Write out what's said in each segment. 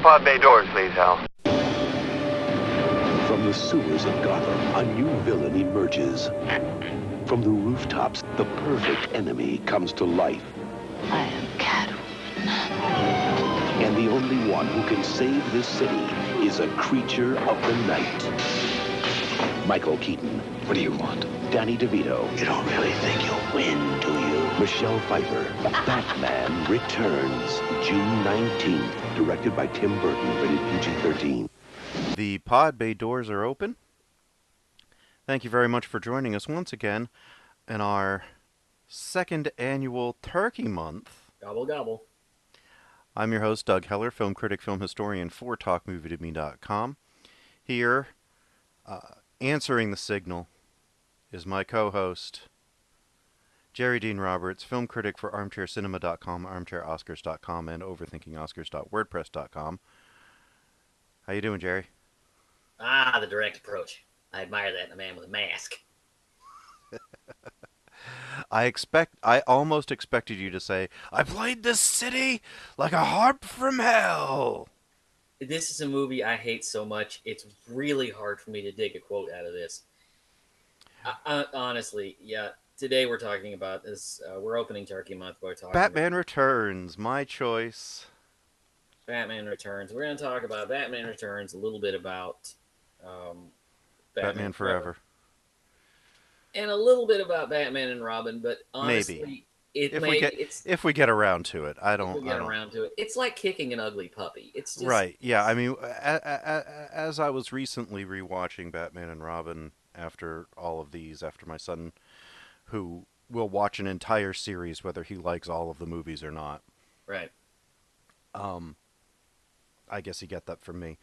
pod bay doors, please, Hal. From the sewers of Gotham, a new villain emerges. From the rooftops, the perfect enemy comes to life. I am Catwoman. And the only one who can save this city is a creature of the night. Michael Keaton. What do you want? Danny DeVito. You don't really think you'll win, do you? Michelle Pfeiffer. Batman Returns, June 19th. Directed by Tim Burton, rated PG-13. The pod bay doors are open. Thank you very much for joining us once again in our second annual Turkey Month. Gobble, gobble. I'm your host, Doug Heller, film critic, film historian for TalkMovieToMe.com. Here, answering the signal, is my co-host, Jerry Dean Roberts, film critic for ArmchairCinema.com, ArmchairOscars.com, and OverThinkingOscars.wordpress.com. How you doing, Jerry? The direct approach. I admire that in a man with a mask. I almost expected you to say, I played this city like a harp from hell. This is a movie I hate so much, it's really hard for me to dig a quote out of this. Honestly, yeah. Today we're talking about this. We're opening Turkey Month. We're talking Batman Returns, my choice. Batman Returns. We're going to talk about Batman Returns, a little bit about Batman Forever. And a little bit about Batman and Robin, but honestly, maybe if we get around to it, it's like kicking an ugly puppy. It's just, right. Yeah, I mean, as I was recently rewatching Batman and Robin after all of these, after my son, who will watch an entire series whether he likes all of the movies or not. Right. I guess you get that from me.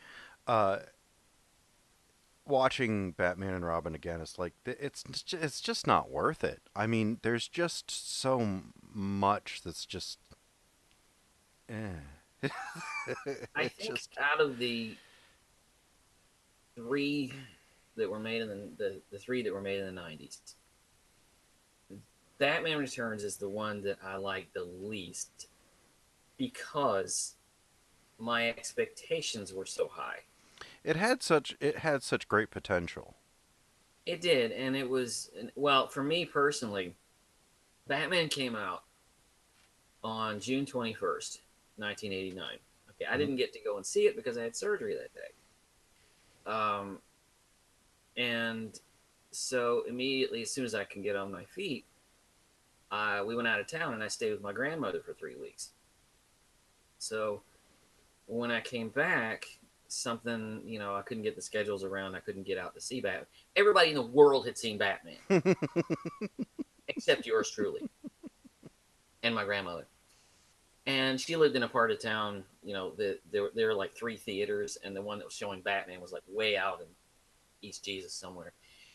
Watching Batman and Robin again, it's like it's just not worth it. I mean, there's just so much that's just. I think out of the three that were made in the three that were made in the 90s, Batman Returns is the one that I like the least because my expectations were so high. It had such great potential. It did, and it was, well, for me personally, Batman came out on June 21st, 1989. Okay, I didn't get to go and see it because I had surgery that day. And so immediately, as soon as I can get on my feet, we went out of town and I stayed with my grandmother for 3 weeks. So when I came back, something, I couldn't get the schedules around. I couldn't get out to see Batman. Everybody in the world had seen Batman. Except yours truly. And my grandmother. And she lived in a part of town, there were like 3 theaters, and the one that was showing Batman was like way out in East Jesus somewhere.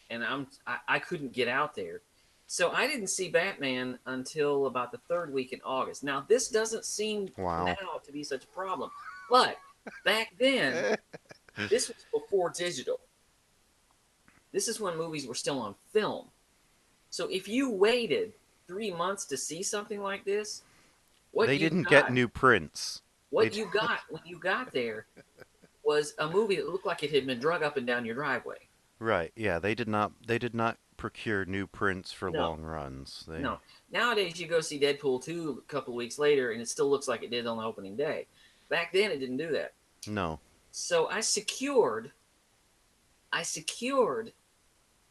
And I couldn't get out there. So I didn't see Batman until about the 3rd week in August. Now, this doesn't seem now to be such a problem. But back then, this was before digital. This is when movies were still on film. So if you waited 3 months to see something like this, they didn't get new prints. What you got when you got there was a movie that looked like it had been drug up and down your driveway. Right. Yeah, they did not procure new prints for long runs. No. Nowadays, you go see Deadpool 2 a couple of weeks later, and it still looks like it did on the opening day. Back then, it didn't do that. No. So I secured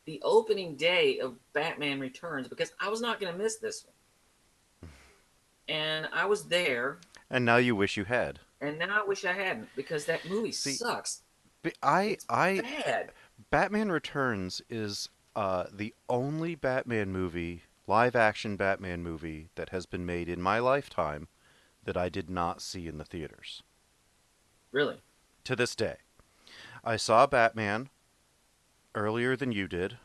the opening day of Batman Returns because I was not going to miss this one. And I was there. And now you wish you had. And now I wish I hadn't because that movie sucks. It's bad. Batman Returns is the only Batman movie, live-action Batman movie, that has been made in my lifetime that I did not see in the theaters. Really? To this day. I saw Batman earlier than you did,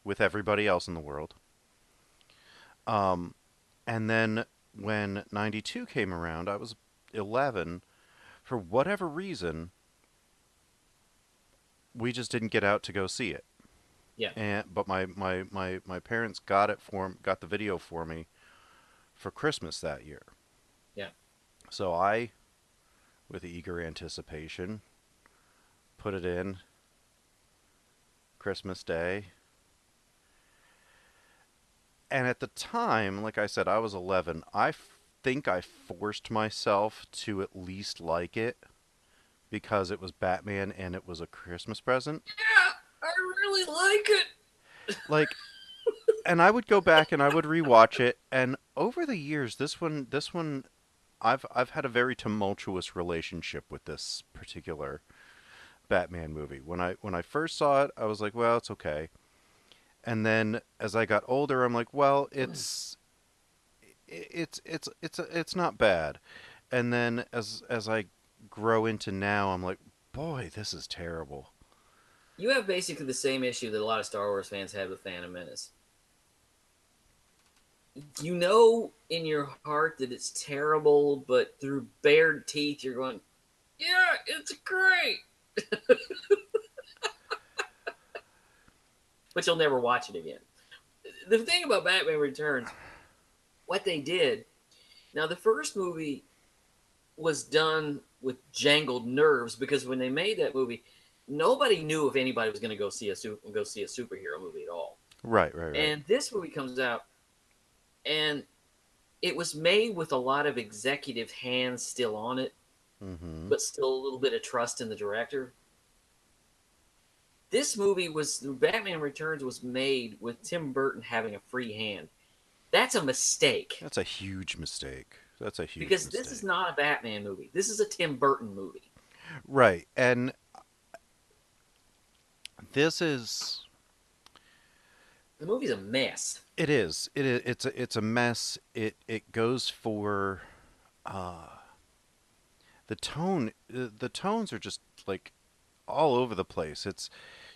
with everybody else in the world. And then when 92 came around, I was 11. For whatever reason, we just didn't get out to go see it. Yeah. But my parents got the video for me for Christmas that year. Yeah. So I with eager anticipation. Put it in Christmas Day. And at the time, like I said, I was 11. Think I forced myself to at least like it because it was Batman and it was a Christmas present. Yeah, I really like it. Like, and I would go back and I would rewatch it, and over the years, this one, I've had a very tumultuous relationship with this particular Batman movie. When I first saw it, I was like, well, it's okay. And then as I got older, I'm like, well, it's not bad. And then as I grow into now, I'm like, boy, this is terrible. You have basically the same issue that a lot of Star Wars fans had with Phantom Menace. You know in your heart that it's terrible, but through bared teeth, you're going, yeah, it's great. But you'll never watch it again. The thing about Batman Returns, what they did, now the first movie was done with jangled nerves because when they made that movie, nobody knew if anybody was going to go see a superhero movie at all. Right, right, right. And this movie comes out, and it was made with a lot of executive hands still on it, Mm-hmm. but still a little bit of trust in the director. This movie Batman Returns was made with Tim Burton having a free hand. That's a mistake. That's a huge mistake. That's a huge because mistake. this is not a Batman movie. This is a Tim Burton movie. Right, and this is. The movie's a mess. It is. It is. It's a mess. It goes for. The tone. The tones are just like all over the place. It's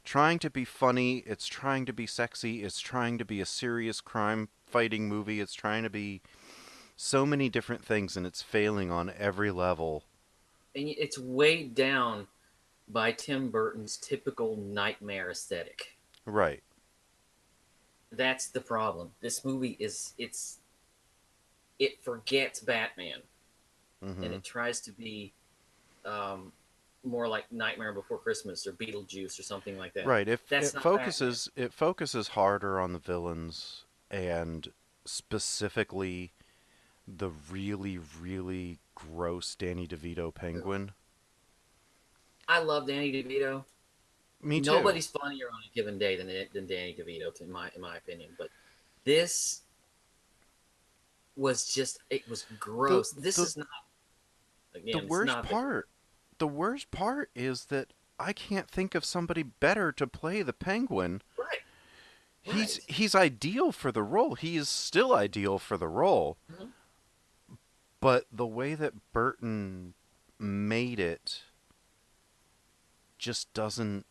trying to be funny. It's trying to be sexy. It's trying to be a serious crime fighting movie. It's trying to be so many different things, and it's failing on every level. And it's weighed down by Tim Burton's typical nightmare aesthetic. Right. That's the problem. This movie it forgets Batman, Mm-hmm. and it tries to be more like Nightmare Before Christmas or Beetlejuice or something like that. Right. That's not Batman. It focuses harder on the villains and specifically the really, really gross Danny DeVito penguin. I love Danny DeVito. Me too. Nobody's funnier on a given day than Danny DeVito, in my opinion. But this was it was gross. This is not. Again, the worst part. The worst part is that I can't think of somebody better to play the penguin. Right. He's ideal for the role. He is still ideal for the role. Mm-hmm. But the way that Burton made it just doesn't.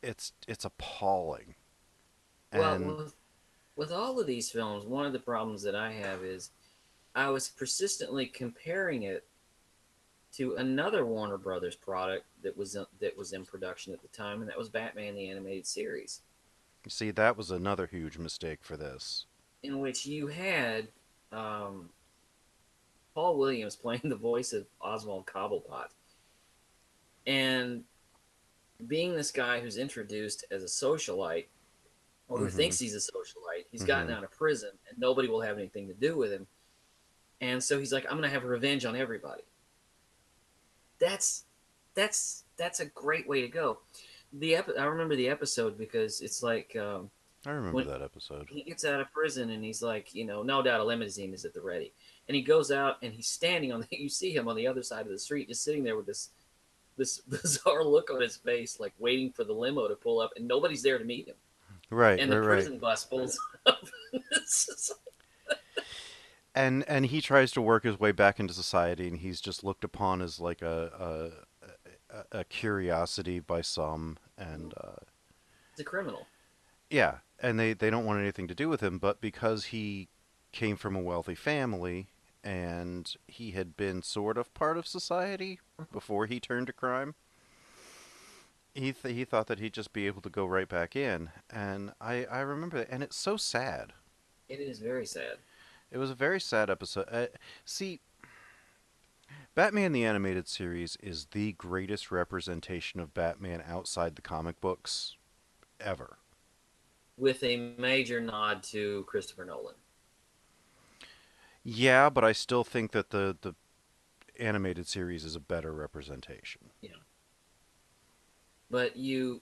It's appalling. Well, with all of these films, one of the problems that I have is I was persistently comparing it to another Warner Brothers product that was in production at the time, and that was Batman the Animated Series. You see, that was another huge mistake for this. In which you had Paul Williams playing the voice of Oswald Cobblepot. And being this guy who's introduced as a socialite, or who thinks he's a socialite, he's gotten out of prison, and nobody will have anything to do with him. And so he's like, I'm going to have revenge on everybody. That's a great way to go. I remember the episode because it's like I remember that episode. He gets out of prison and he's like, no doubt a limousine is at the ready. And he goes out and he's standing you see him on the other side of the street, just sitting there with this bizarre look on his face, like waiting for the limo to pull up, and nobody's there to meet him. Right, and the prison bus pulls up. And he tries to work his way back into society, and he's just looked upon as like a curiosity by some, and it's a criminal. Yeah, and they don't want anything to do with him, but because he came from a wealthy family and he had been sort of part of society before he turned to crime, he thought that he'd just be able to go right back in. And I remember that, and it's so sad. It is very sad. It was a very sad episode. See, Batman the Animated Series is the greatest representation of Batman outside the comic books ever. with a major nod to Christopher Nolan. Yeah, but I still think that the animated series is a better representation. Yeah. But you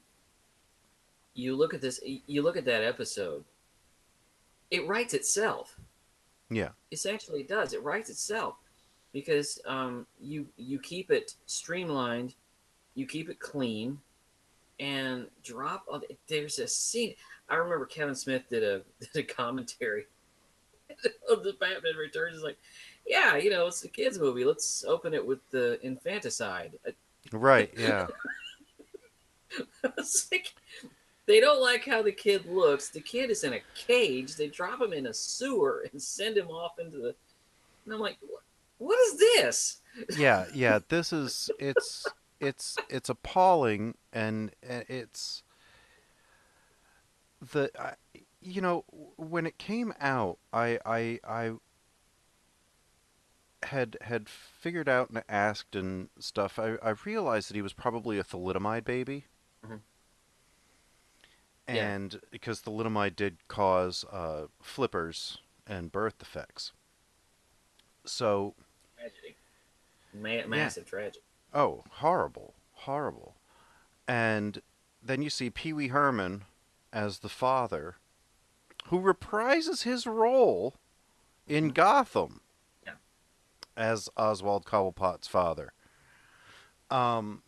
look at this, you look at that episode, it writes itself. Yeah. Essentially, it does. It writes itself because you keep it streamlined, you keep it clean, and drop. There's a scene. I remember Kevin Smith did a commentary of the Batman Returns. It's like, yeah, it's a kids movie. Let's open it with the infanticide. Right, yeah. It's like, they don't like how the kid looks. The kid is in a cage. They drop him in a sewer and send him off into the. And I'm like, what is this? Yeah, this is it's appalling, and it's the when it came out, I had figured out and asked and stuff. I realized that he was probably a thalidomide baby. Mhm. Yeah. And because thalidomide did cause flippers and birth defects. So, Tragedy. yeah. Massive tragedy. Oh, horrible. Horrible. And then you see Pee Wee Herman as the father, who reprises his role in Gotham Yeah. as Oswald Cobblepot's father. Um,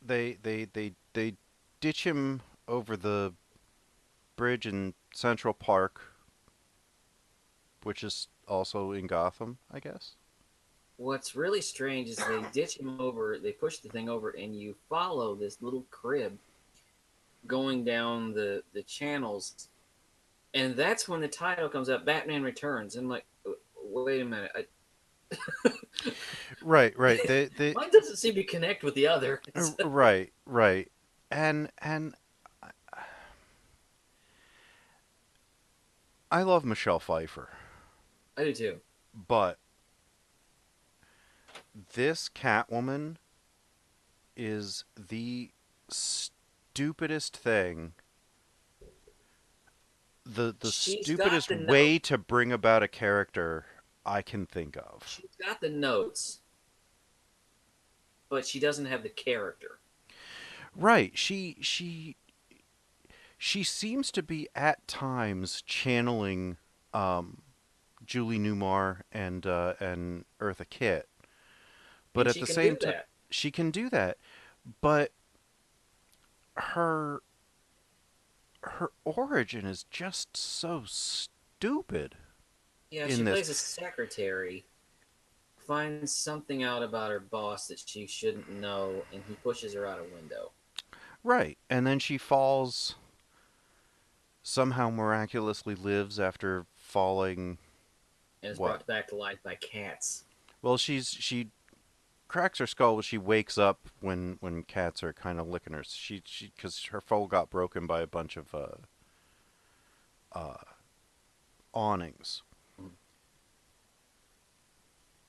they ditch him over the bridge in Central Park, which is also in Gotham, I guess. What's really strange is they ditch him over, they push the thing over, and you follow this little crib going down the channels, and that's when the title comes up, Batman Returns. And I'm like, wait a minute. Right. Mine doesn't seem to connect with the other. Right. And I love Michelle Pfeiffer, I do too. but this Catwoman is the stupidest thing. The She's stupidest got the way to bring about a character I can think of. She's got the notes, but she doesn't have the character. Right. She seems to be at times channeling Julie Newmar and Eartha Kitt, but And at she the can same do time that. she can do that. But her origin is just so stupid Yeah, she in this. plays a secretary, finds something out about her boss that she shouldn't know, and he pushes her out a window. Right. And then she falls, somehow miraculously lives after falling. And is What? brought back to life by cats. Well, she cracks her skull, but she wakes up when cats are kind of licking her. She because her fall got broken by a bunch of uh, awnings, Mhm.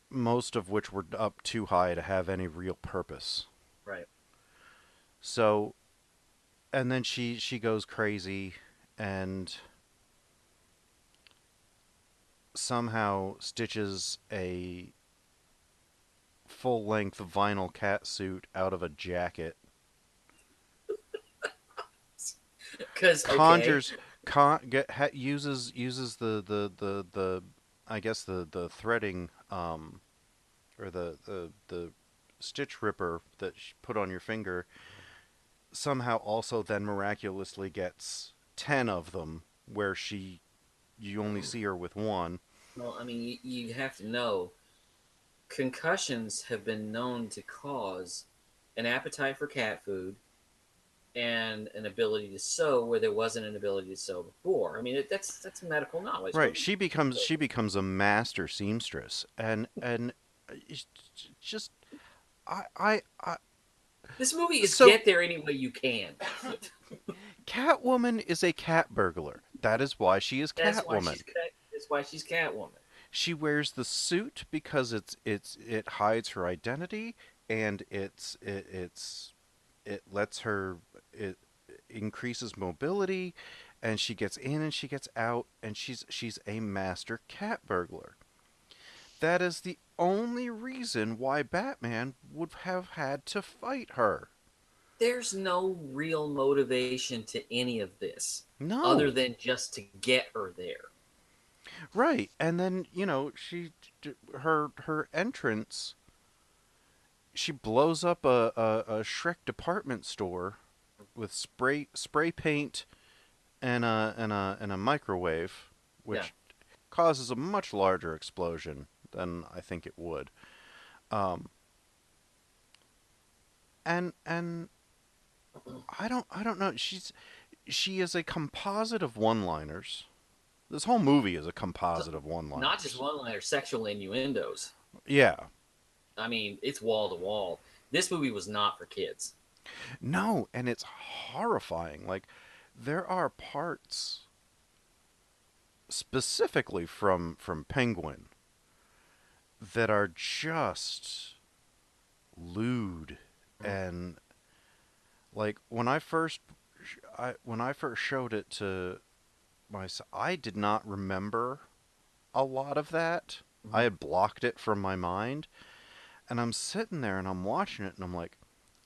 most of which were up too high to have any real purpose. Right. So, and then she goes crazy and somehow stitches a full-length vinyl cat suit out of a jacket. Because, Conjures, uses the I guess the threading or the stitch ripper that she put on your finger. Somehow also then miraculously gets 10 of them, where you only see her with one. well, I mean, you have to know, concussions have been known to cause an appetite for cat food and an ability to sew where there wasn't an ability to sew before. I mean, that's medical knowledge. Right, she becomes a master seamstress, and it's just I This movie is So- get there any way you can. Catwoman is a cat burglar. That is why she is That's why Catwoman. she's Catwoman. She wears the suit because it hides her identity, and it lets her, it increases mobility, and she gets in and she gets out, and she's a master cat burglar. That is the only reason why Batman would have had to fight her. There's no real motivation to any of this other No. than just to get her there. Right. And then, her entrance, she blows up a Shrek department store with spray paint and a microwave, Yeah. which causes a much larger explosion than I think it would. Um, and I don't know. She is a composite of one-liners. This whole movie is a So, composite of not just one-liners. one-liner sexual innuendos. Yeah. I mean, it's wall to wall. This movie was not for kids. No, and it's horrifying. Like, there are parts specifically from Penguin that are just lewd. And like when I first showed it to myself, I did not remember a lot of that. I Mhm. had blocked it from my mind, and I'm sitting there and I'm watching it and I'm like,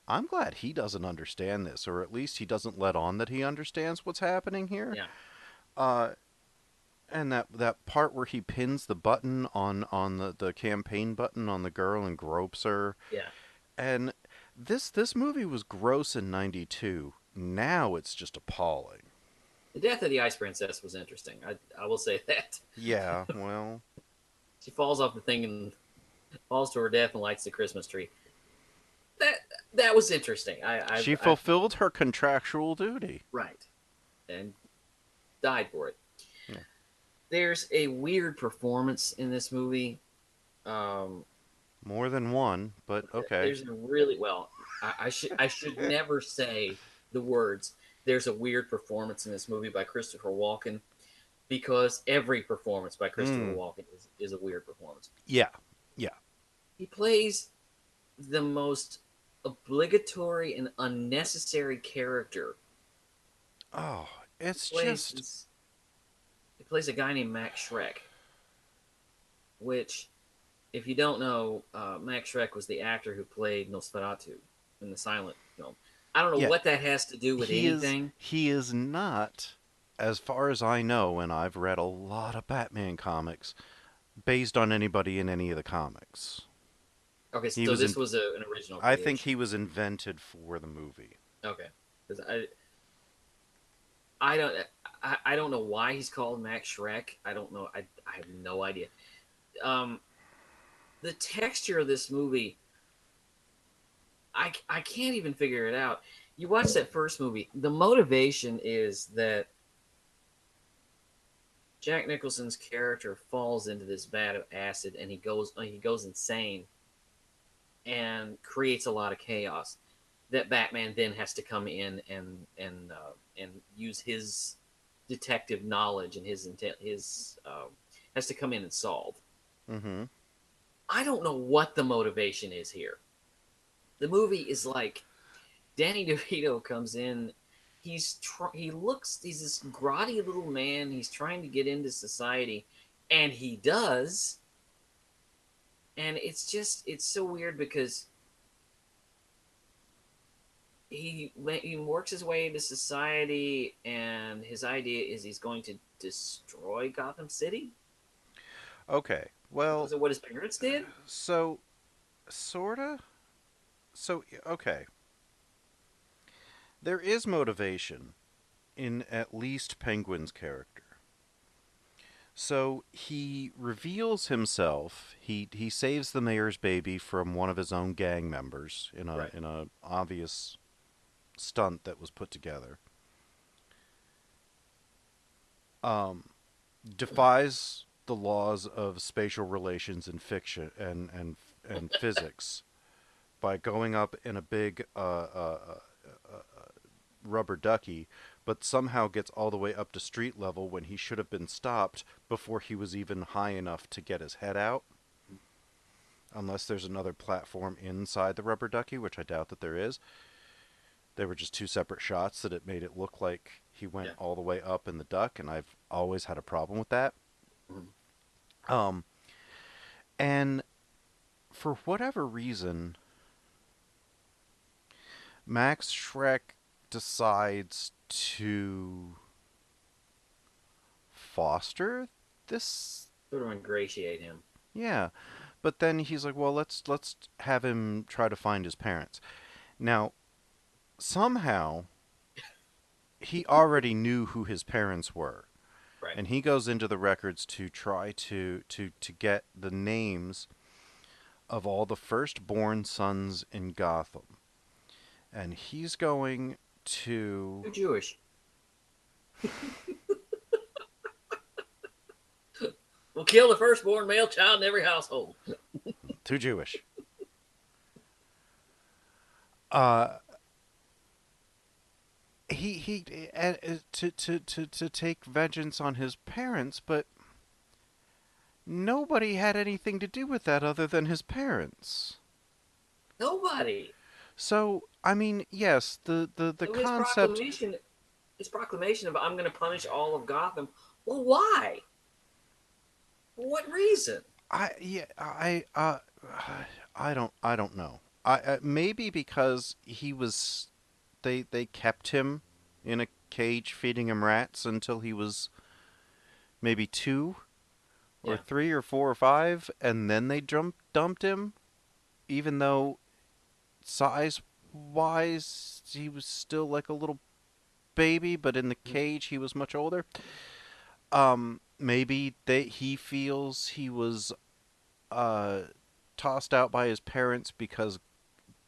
I'm glad he doesn't understand this, or at least he doesn't let on that he understands what's happening here. Yeah. Uh, and that part where he pins the button on the campaign button on the girl and gropes her. Yeah. And this movie was gross in '92. Now it's just appalling. The death of the Ice Princess was interesting. I will say that. Yeah, well, She falls off the thing and falls to her death and lights the Christmas tree. That that was interesting. she I fulfilled her contractual duty. right, and died for it. Yeah. There's a weird performance in this movie. Um, More than one, but okay. there's a really well. I should never say the words. There's a weird performance in this movie by Christopher Walken because every performance by Christopher Mm. Walken is a weird performance. Yeah, yeah. He plays the most obligatory and unnecessary character. Oh, it's Plays just he plays a guy named Max Schreck, which, if you don't know, Max Schreck was the actor who played Nosferatu in the silent film. I don't know yeah. what that has to do with He anything. he is not, as far as I know, and I've read a lot of Batman comics, based on anybody in any of the comics. Okay, He so was this in. was an original I think creation. he was invented for the movie. Okay, because I don't I don't know why he's called Max Schreck. I don't know. I have no idea. Um, the texture of this movie, I can't even figure it out. You watch that first movie. The motivation is that Jack Nicholson's character falls into this vat of acid and he goes insane and creates a lot of chaos. That Batman then has to come in and use his detective knowledge and his has to come in and solve. Mm-hmm. I don't know what the motivation is here. The movie is like Danny DeVito comes in. He's this grotty little man. He's trying to get into society, and he does. And it's so weird because he works his way into society, and his idea is he's going to destroy Gotham City. Okay. Well, Was it what his parents did? so sorta. So okay. There is motivation in at least Penguin's character. So he reveals himself. He saves the mayor's baby from one of his own gang members in a Right. in a obvious stunt that was put together. Um, defies the laws of spatial relations in fiction and physics by going up in a big rubber ducky, but somehow gets all the way up to street level when he should have been stopped before he was even high enough to get his head out. Unless there's another platform inside the rubber ducky, which I doubt that there is. They were just two separate shots that it made it look like he went Yeah. all the way up in the duck, and I've always had a problem with that. Mhm. And for whatever reason, Max Schreck decides to foster this. Sort of ingratiate him. Yeah, but then he's like, well, let's have him try to find his parents. Now, somehow he already knew who his parents were, Right. and he goes into the records to try to get the names of all the firstborn sons in Gotham. And he's going to... You're Jewish. We'll kill the firstborn male child in every household. Too Jewish. Uh, he to take vengeance on his parents, but nobody had anything to do with that other than his parents. Nobody. So, I mean, yes, the So concept... his proclamation of I'm going to punish all of Gotham. Well, why? For what reason? I don't know. Maybe because he was they kept him in a cage feeding him rats until he was maybe 2 or Yeah. 3 or 4 or 5, and then they dumped him, even though size wise he was still like a little baby, but in the cage he was much older. Maybe he feels he was tossed out by his parents because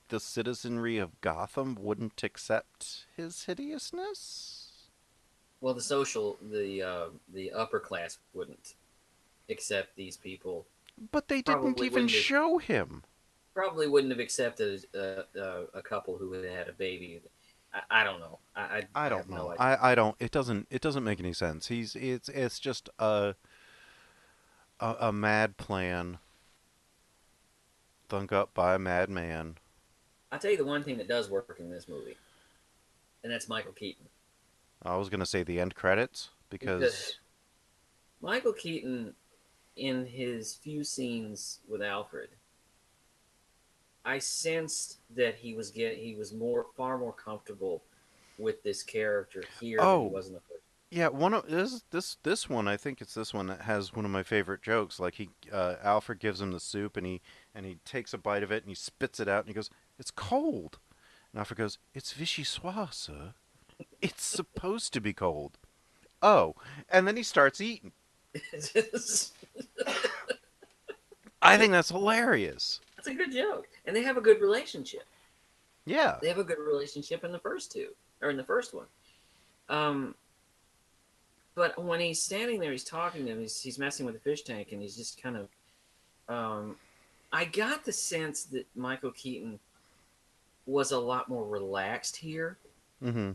the citizenry of Gotham wouldn't accept his hideousness. Well, the upper class wouldn't accept these people. But they didn't even show him. Probably wouldn't have accepted a couple who had a baby. I don't know. I don't have know. no idea. I don't. It doesn't make any sense. It's just a mad plan thunk up by a madman. I'll tell you the one thing that does work in this movie, and that's Michael Keaton. I was gonna say the end credits because Michael Keaton, in his few scenes with Alfred, I sensed that he was far more comfortable with this character here than he was in the first. Yeah, one of this one, I think it's this one that has one of my favorite jokes. Like Alfred gives him the soup and he takes a bite of it and he spits it out and he goes, "It's cold." And Alfred goes, "It's vichyssoise, sir. It's supposed to be cold." Oh, and then he starts eating. I think that's hilarious. That's a good joke, and they have a good relationship. Yeah. They have a good relationship in the first two, or in the first one. But when he's standing there, he's talking to him. He's messing with the fish tank, and he's just kind of. I got the sense that Michael Keaton was a lot more relaxed here. Mm-hmm.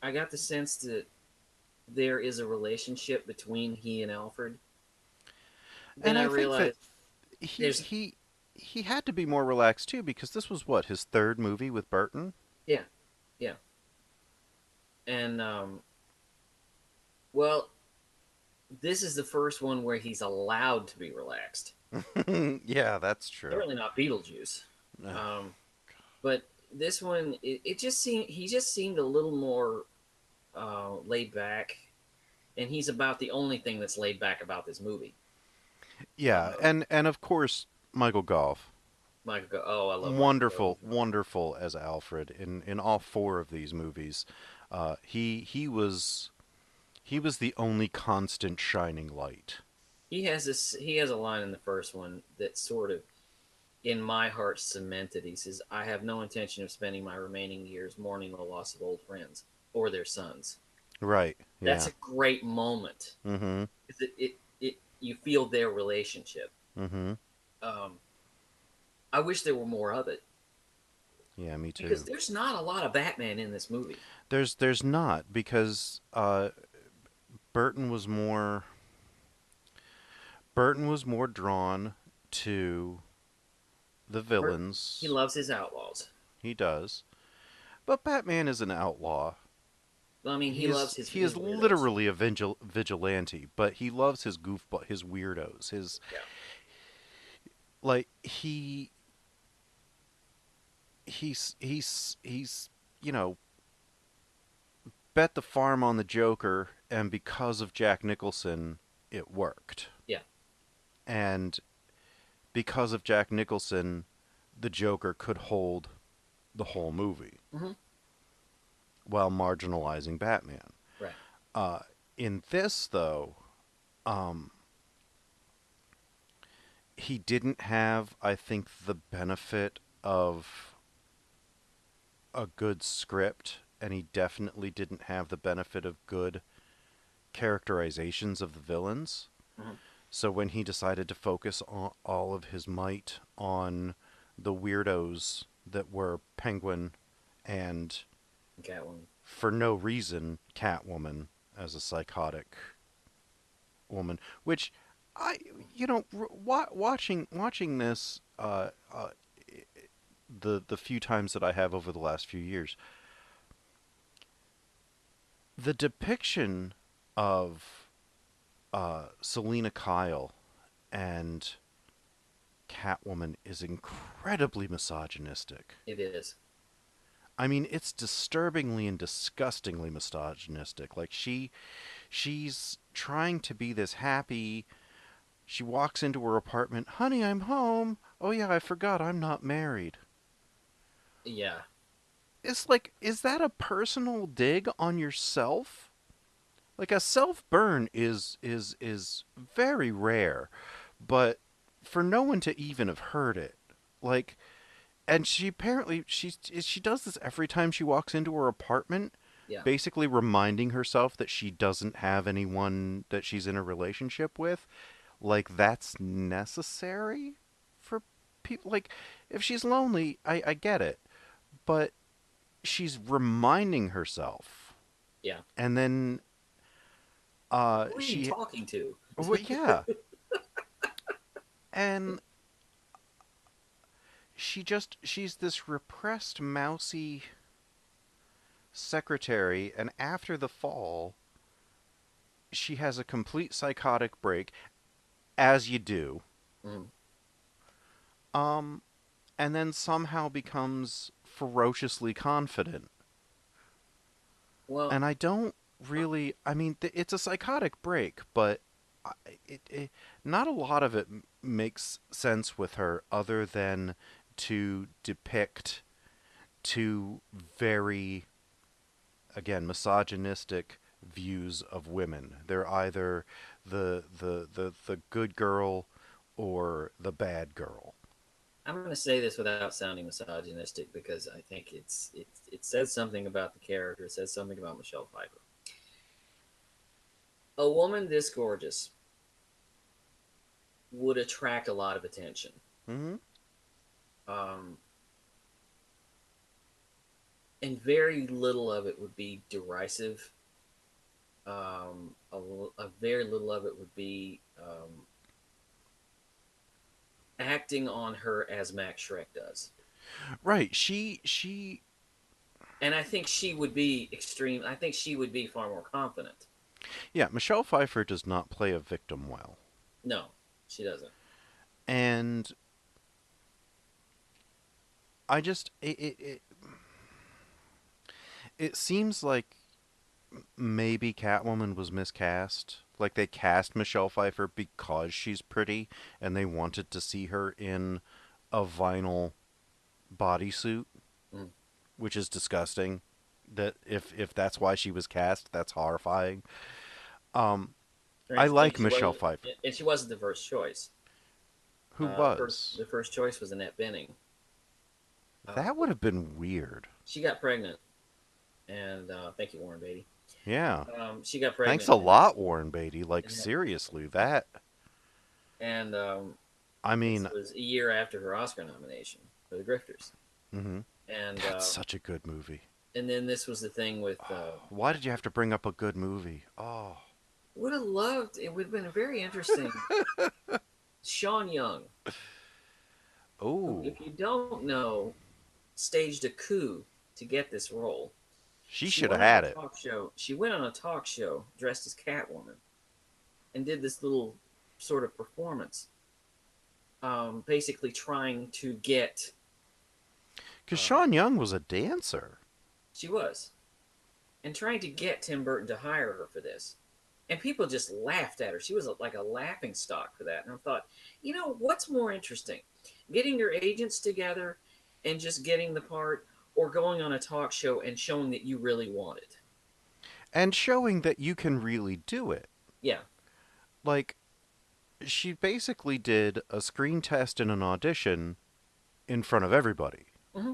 I got the sense that there is a relationship between he and Alfred. Then And I realized think that he had to be more relaxed too because this was what, his third movie with Burton? Yeah. And well, this is the first one where he's allowed to be relaxed. Yeah, that's true. Certainly not Beetlejuice. No. But this one, it just seemed he just seemed a little more laid back, and he's about the only thing that's laid back about this movie. Yeah, and of course Michael Gough. I love Wonderful as Alfred in all 4 of these movies. He was the only constant shining light. He has a line in the first one that sort of, in my heart, cemented. He says, "I have no intention of spending my remaining years mourning the loss of old friends or their sons." Right. Yeah. That's a great moment. Mm-hmm. You feel their relationship. Mm-hmm. I wish there were more of it. Yeah, me too. Because there's not a lot of Batman in this movie. There's not, because Burton was more Burton was more drawn to the He villains. loves his outlaws. He does. But Batman is an outlaw. Well, I mean, he loves his, He his is weirdos. literally a vigilante, but he loves his goofball, his weirdos, his Yeah. like he's you know, bet the farm on the Joker, and because of Jack Nicholson, it worked. Yeah. And because of Jack Nicholson, the Joker could hold the whole movie Mm-hmm. while marginalizing Batman. Right. In this, though, um, he didn't have, I think, the benefit of a good script, and he definitely didn't have the benefit of good characterizations of the villains. Mm-hmm. So when he decided to focus all of his might on the weirdos that were Penguin and, Catwoman. for no reason, Catwoman as a psychotic woman, which watching this the few times that I have over the last few years, the depiction of Selena Kyle and Catwoman is incredibly misogynistic. It is. I mean, it's disturbingly and disgustingly misogynistic. Like she's trying to be this happy. She walks into her apartment, "Honey, I'm home. Oh yeah, I forgot I'm not married." Yeah. It's like, is that a personal dig on yourself? Like, a self burn is very rare, but for no one to even have heard it, like, and she apparently she does this every time she walks into her apartment, Yeah. basically reminding herself that she doesn't have anyone that she's in a relationship with. Like, that's necessary for people. Like, if she's lonely, I get it, but she's reminding herself, Yeah. and then Who are you she talking to? well, yeah, and she's this repressed, mousy secretary, and after the fall, she has a complete psychotic break, as you do, Mm. um, and then somehow becomes ferociously confident. Well, And I don't really, I mean, it's a psychotic break, but not a lot of it makes sense with her, other than to depict two very, again, misogynistic views of women. They're either the good girl or the bad girl. I'm going to say this without sounding misogynistic because I think it says something about the character. It says something about Michelle Pfeiffer. A woman this gorgeous would attract a lot of attention. Mm-hmm. Um, and very little of it would be derisive. A very little of it would be acting on her as Max Shrek does. Right. She. And I think she would be extreme. I think she would be far more confident. Yeah, Michelle Pfeiffer does not play a victim well. No, she doesn't. And I just it seems like maybe Catwoman was miscast. Like, they cast Michelle Pfeiffer because she's pretty, and they wanted to see her in a vinyl bodysuit, Mm. which is disgusting. That if that's why she was cast, that's horrifying. I like Michelle Pfeiffer. And she wasn't the first choice. Who The was? first choice was Annette Bening. That would have been weird. She got pregnant, and thank you, Warren Beatty. Yeah. She got pregnant. Thanks a lot, Warren Beatty. Like, seriously, that. And I mean, this was a year after her Oscar nomination for The Grifters. mm-hmm. And That's such a good movie. and then this was the thing with Why did you have to bring up a good movie? Oh. would have loved it. Would have been very interesting. Sean Young, who, Oh. if you don't know, staged a coup to get this role. She She should have went on had a it. talk show. She went on a talk show dressed as Catwoman and did this little sort of performance, basically trying to get. Because Uh, Sean Young was a dancer. she was, and trying to get Tim Burton to hire her for this, and people just laughed at her. She was like a laughing stock for that. And I thought, what's more interesting, getting your agents together and just getting the part, or going on a talk show and showing that you really want it. And showing that you can really do it. Yeah. Like, she basically did a screen test and an audition in front of everybody. Mm-hmm.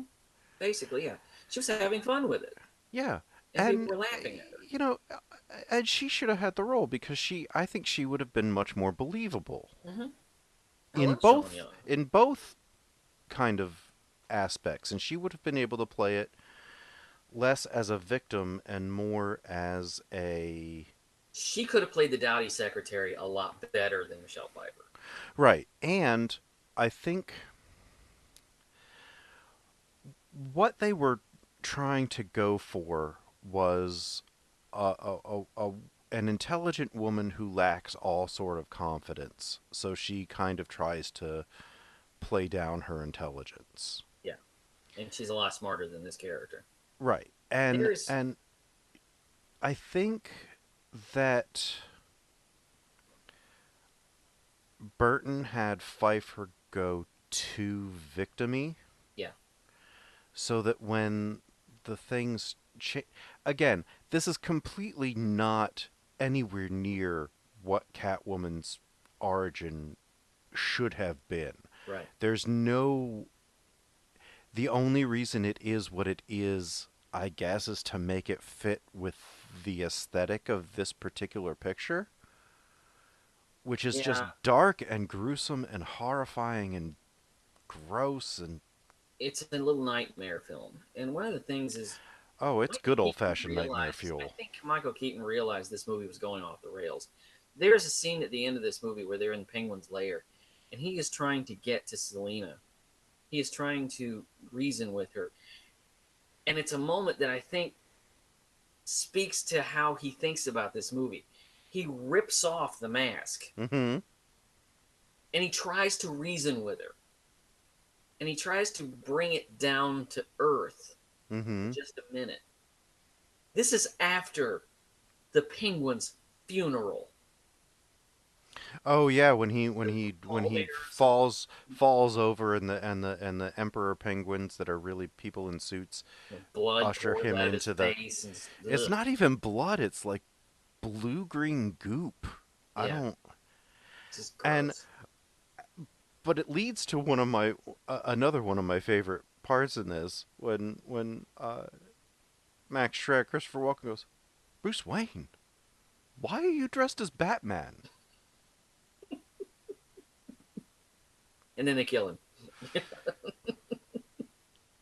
Basically, yeah. She was having fun with it, Yeah. and people And, were laughing at her. you know, and she should have had the role because I think she would have been much more believable. Mm-hmm. I In love Sean both, Young. in both kind of aspects. And she would have been able to play it less as a victim and more as a... She could have played the dowdy secretary a lot better than Michelle Pfeiffer. Right. And I think what they were trying to go for was an intelligent woman who lacks all sort of confidence. So she kind of tries to play down her intelligence. Yeah, and she's a lot smarter than this character. Right. And There's and I think that Burton had Pfeiffer go too victim-y. Yeah. So that when the things again, this is completely not anywhere near what Catwoman's origin should have been. Right. There's no... The only reason it is what it is, I guess, is to make it fit with the aesthetic of this particular picture, which is just dark and gruesome and horrifying and gross. And it's a little nightmare film. And one of the things is, oh, it's Michael good Keaton old-fashioned nightmare realized- fuel. I think Michael Keaton realized this movie was going off the rails. There's a scene at the end of this movie where they're in Penguin's lair, and he is trying to get to Selena. He is trying to reason with her. And it's a moment that I think speaks to how he thinks about this movie. He rips off the mask, Mm-hmm. and he tries to reason with her. And he tries to bring it down to earth Mm-hmm. for just a minute. This is after the Penguin's funeral. Oh yeah, when he Elevators. falls over and the emperor penguins that are really people in suits Blood usher pours him out of his into the... face and, It's ugh. not even blood, it's like blue-green goop. I Yeah. don't... It's just and- gross. But it leads to one of my another one of my favorite parts in this when Max Schreck, Christopher Walken goes, "Bruce Wayne, why are you dressed as Batman?" And then they kill him.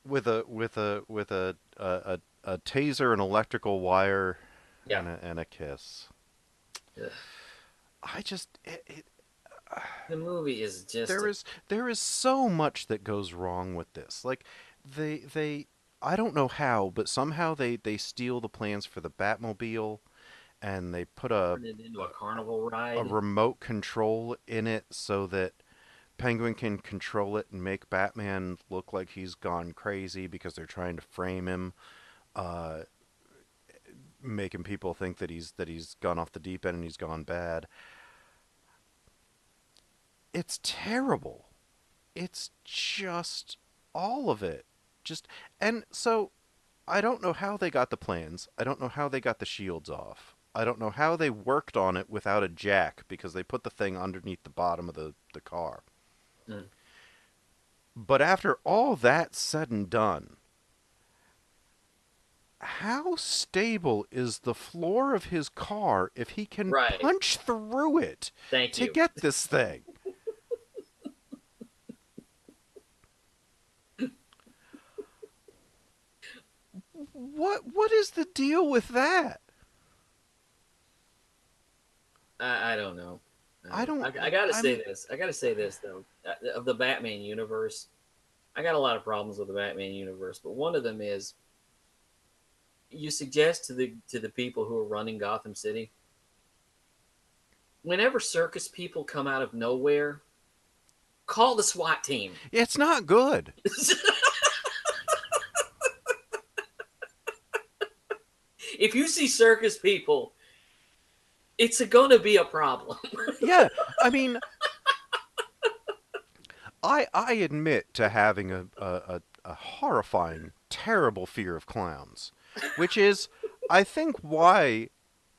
With a taser, an electrical wire, Yeah. and a kiss. Ugh. I just The movie is just there is so much that goes wrong with this. Like they I don't know how, but somehow they steal the plans for the Batmobile, and they put turned it into a carnival ride. a remote control in it so that Penguin can control it and make Batman look like he's gone crazy because they're trying to frame him, making people think that he's gone off the deep end and he's gone bad. It's terrible. It's just all of it. And so I don't know how they got the plans. I don't know how they got the shields off. I don't know how they worked on it without a jack because they put the thing underneath the bottom of the car. Mm. But after all that said and done, how stable is the floor of his car if he can Right. punch through it Thank to you. get this thing? What is the deal with that? I don't know. I don't. I gotta I say mean, this. I gotta say this though. Of the Batman universe, I got a lot of problems with the Batman universe, but one of them is you suggest to the people who are running Gotham City, whenever circus people come out of nowhere, call the SWAT team. it's not good. If you see circus people, it's going to be a problem. Yeah, I mean, I admit to having a horrifying, terrible fear of clowns, which is, I think, why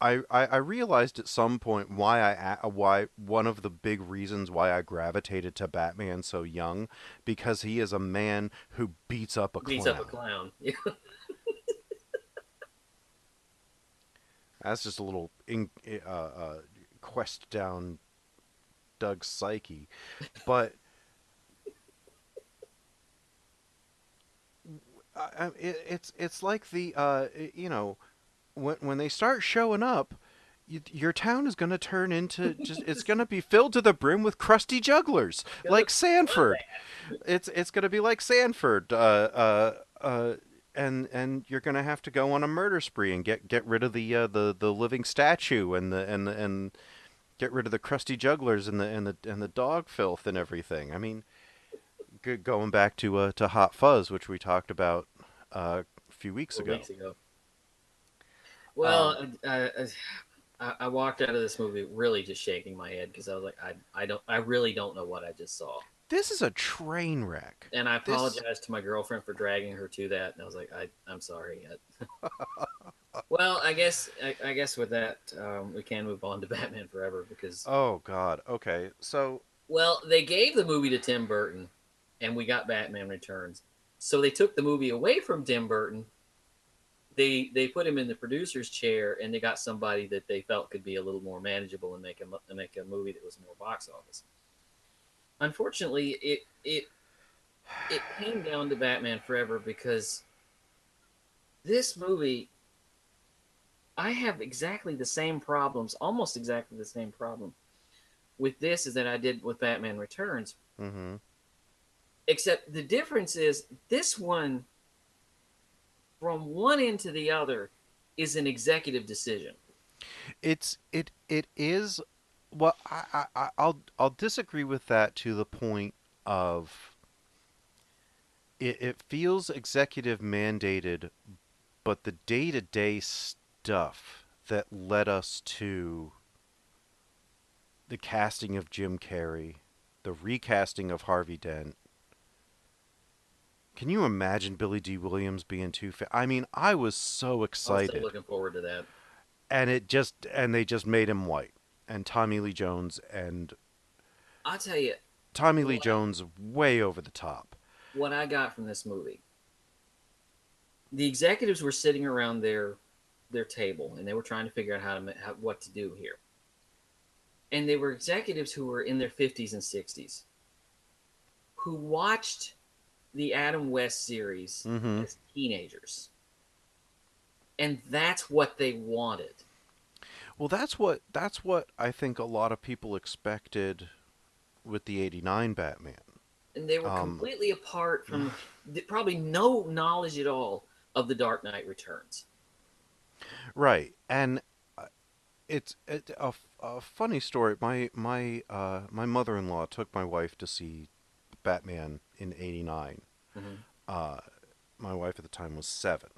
I realized at some point why one of the big reasons why I gravitated to Batman so young, because he is a man who beats up a Beats clown. up a clown. That's just a little quest down Doug's psyche, but it's like the you know, when they start showing up, your town is going to turn into just it's going to be filled to the brim with crusty jugglers like Sanford. It's going to be like Sanford. And you're going to have to go on a murder spree and get rid of the living statue and get rid of the crusty jugglers and the dog filth and everything. I mean, going back to Hot Fuzz, which we talked about a few weeks ago. Well, I walked out of this movie really just shaking my head because I was like, I really don't know what I just saw. This is a train wreck. And I apologized to my girlfriend for dragging her to that, and I was like, I'm sorry. Well, I guess with that, we can move on to Batman Forever because. Oh God. Okay. So. Well, they gave the movie to Tim Burton, and we got Batman Returns. So they took the movie away from Tim Burton. They put him in the producer's chair, and they got somebody that they felt could be a little more manageable and make a movie that was more box office. Unfortunately, it came down to Batman Forever because this movie, I have exactly the same problems, almost exactly the same problem with this as that I did with Batman Returns. Mm-hmm. Except the difference is this one, from one end to the other, is an executive decision. It is. Well, I'll disagree with that to the point of it feels executive mandated, but the day-to-day stuff that led us to the casting of Jim Carrey, the recasting of Harvey Dent. Can you imagine Billy D. Williams being I mean, I was so excited. I'm still looking forward to that. And they just made him white. And Tommy Lee Jones and I'll tell you, Tommy Lee Jones way over the top. What I got from this movie, the executives were sitting around their table and they were trying to figure out what to do here. And they were executives who were in their 50s and 60s who watched the Adam West series as teenagers. And that's what they wanted. Well, that's what I think a lot of people expected with the '89 Batman. And they were completely apart from probably no knowledge at all of The Dark Knight Returns. Right, and it's a funny story. My mother-in-law took my wife to see Batman in '89. Mm-hmm. My wife at the time was 7,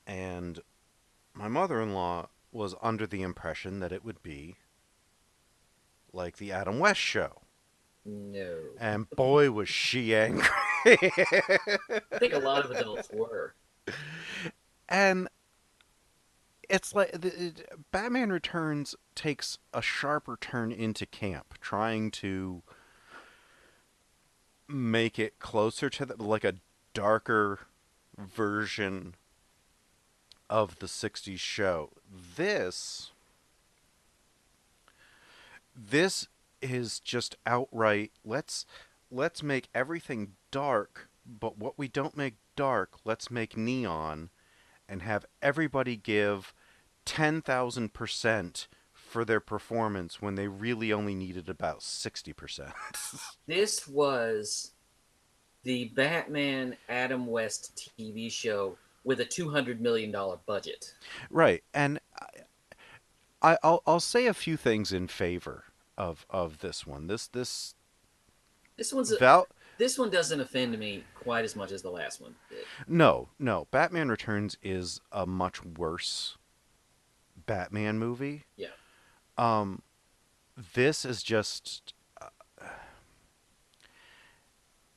and my mother-in-law was under the impression that it would be like the Adam West show. No. And boy, was she angry. I think a lot of adults were. And it's like Batman Returns takes a sharper turn into camp, trying to make it closer to like a darker version of the 60s show. This is just outright let's make everything dark but what we don't make dark, let's make neon and have everybody give 10,000% for their performance when they really only needed about 60%. This was the Batman Adam West TV show with a $200 million budget. Right. And I'll say a few things in favor of this one. This This one's a, Val this one doesn't offend me quite as much as the last one did. no, Batman Returns is a much worse Batman movie. Yeah. Um this is just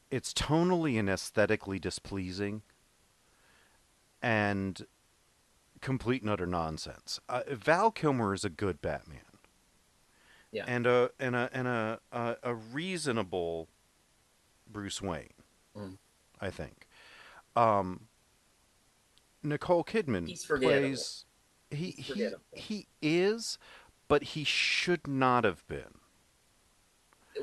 it's tonally and aesthetically displeasing and complete and utter nonsense. Val Kilmer is a good Batman. Yeah. And a reasonable Bruce Wayne, Mm. I think. Um, Nicole Kidman He's forgettable. plays He's forgettable. he is, but he should not have been.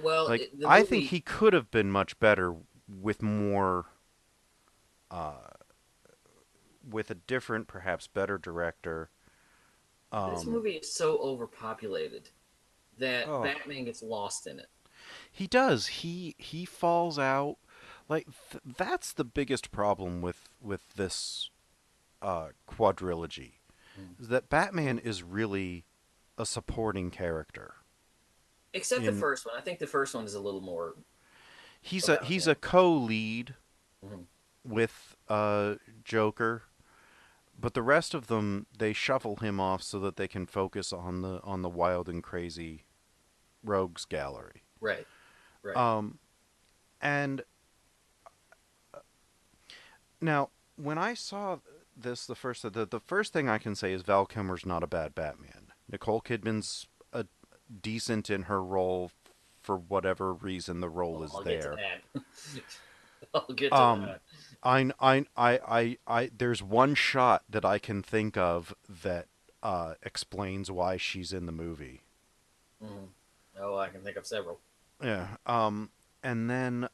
Well, Like the I movie, think he could have been much better with more with a different, perhaps better director. this movie is so overpopulated that Oh, Batman gets lost in it. he does. He falls out. Like that's the biggest problem with this quadrilogy, Mm. is that Batman is really a supporting character. Except the In first one. I think the first one is a little more about he's a him. co-lead Mhm. with Joker, but the rest of them they shuffle him off so that they can focus on the wild and crazy rogues gallery. Right. Right. Um, and now when I saw this the first thing I can say is Val Kilmer's not a bad Batman. Nicole Kidman's a decent in her role for whatever reason the role Well, is I'll get to there. that. I'll get to Um, that. there's one shot that I can think of that explains why she's in the movie. Mhm. Oh, I can think of several. Yeah. And then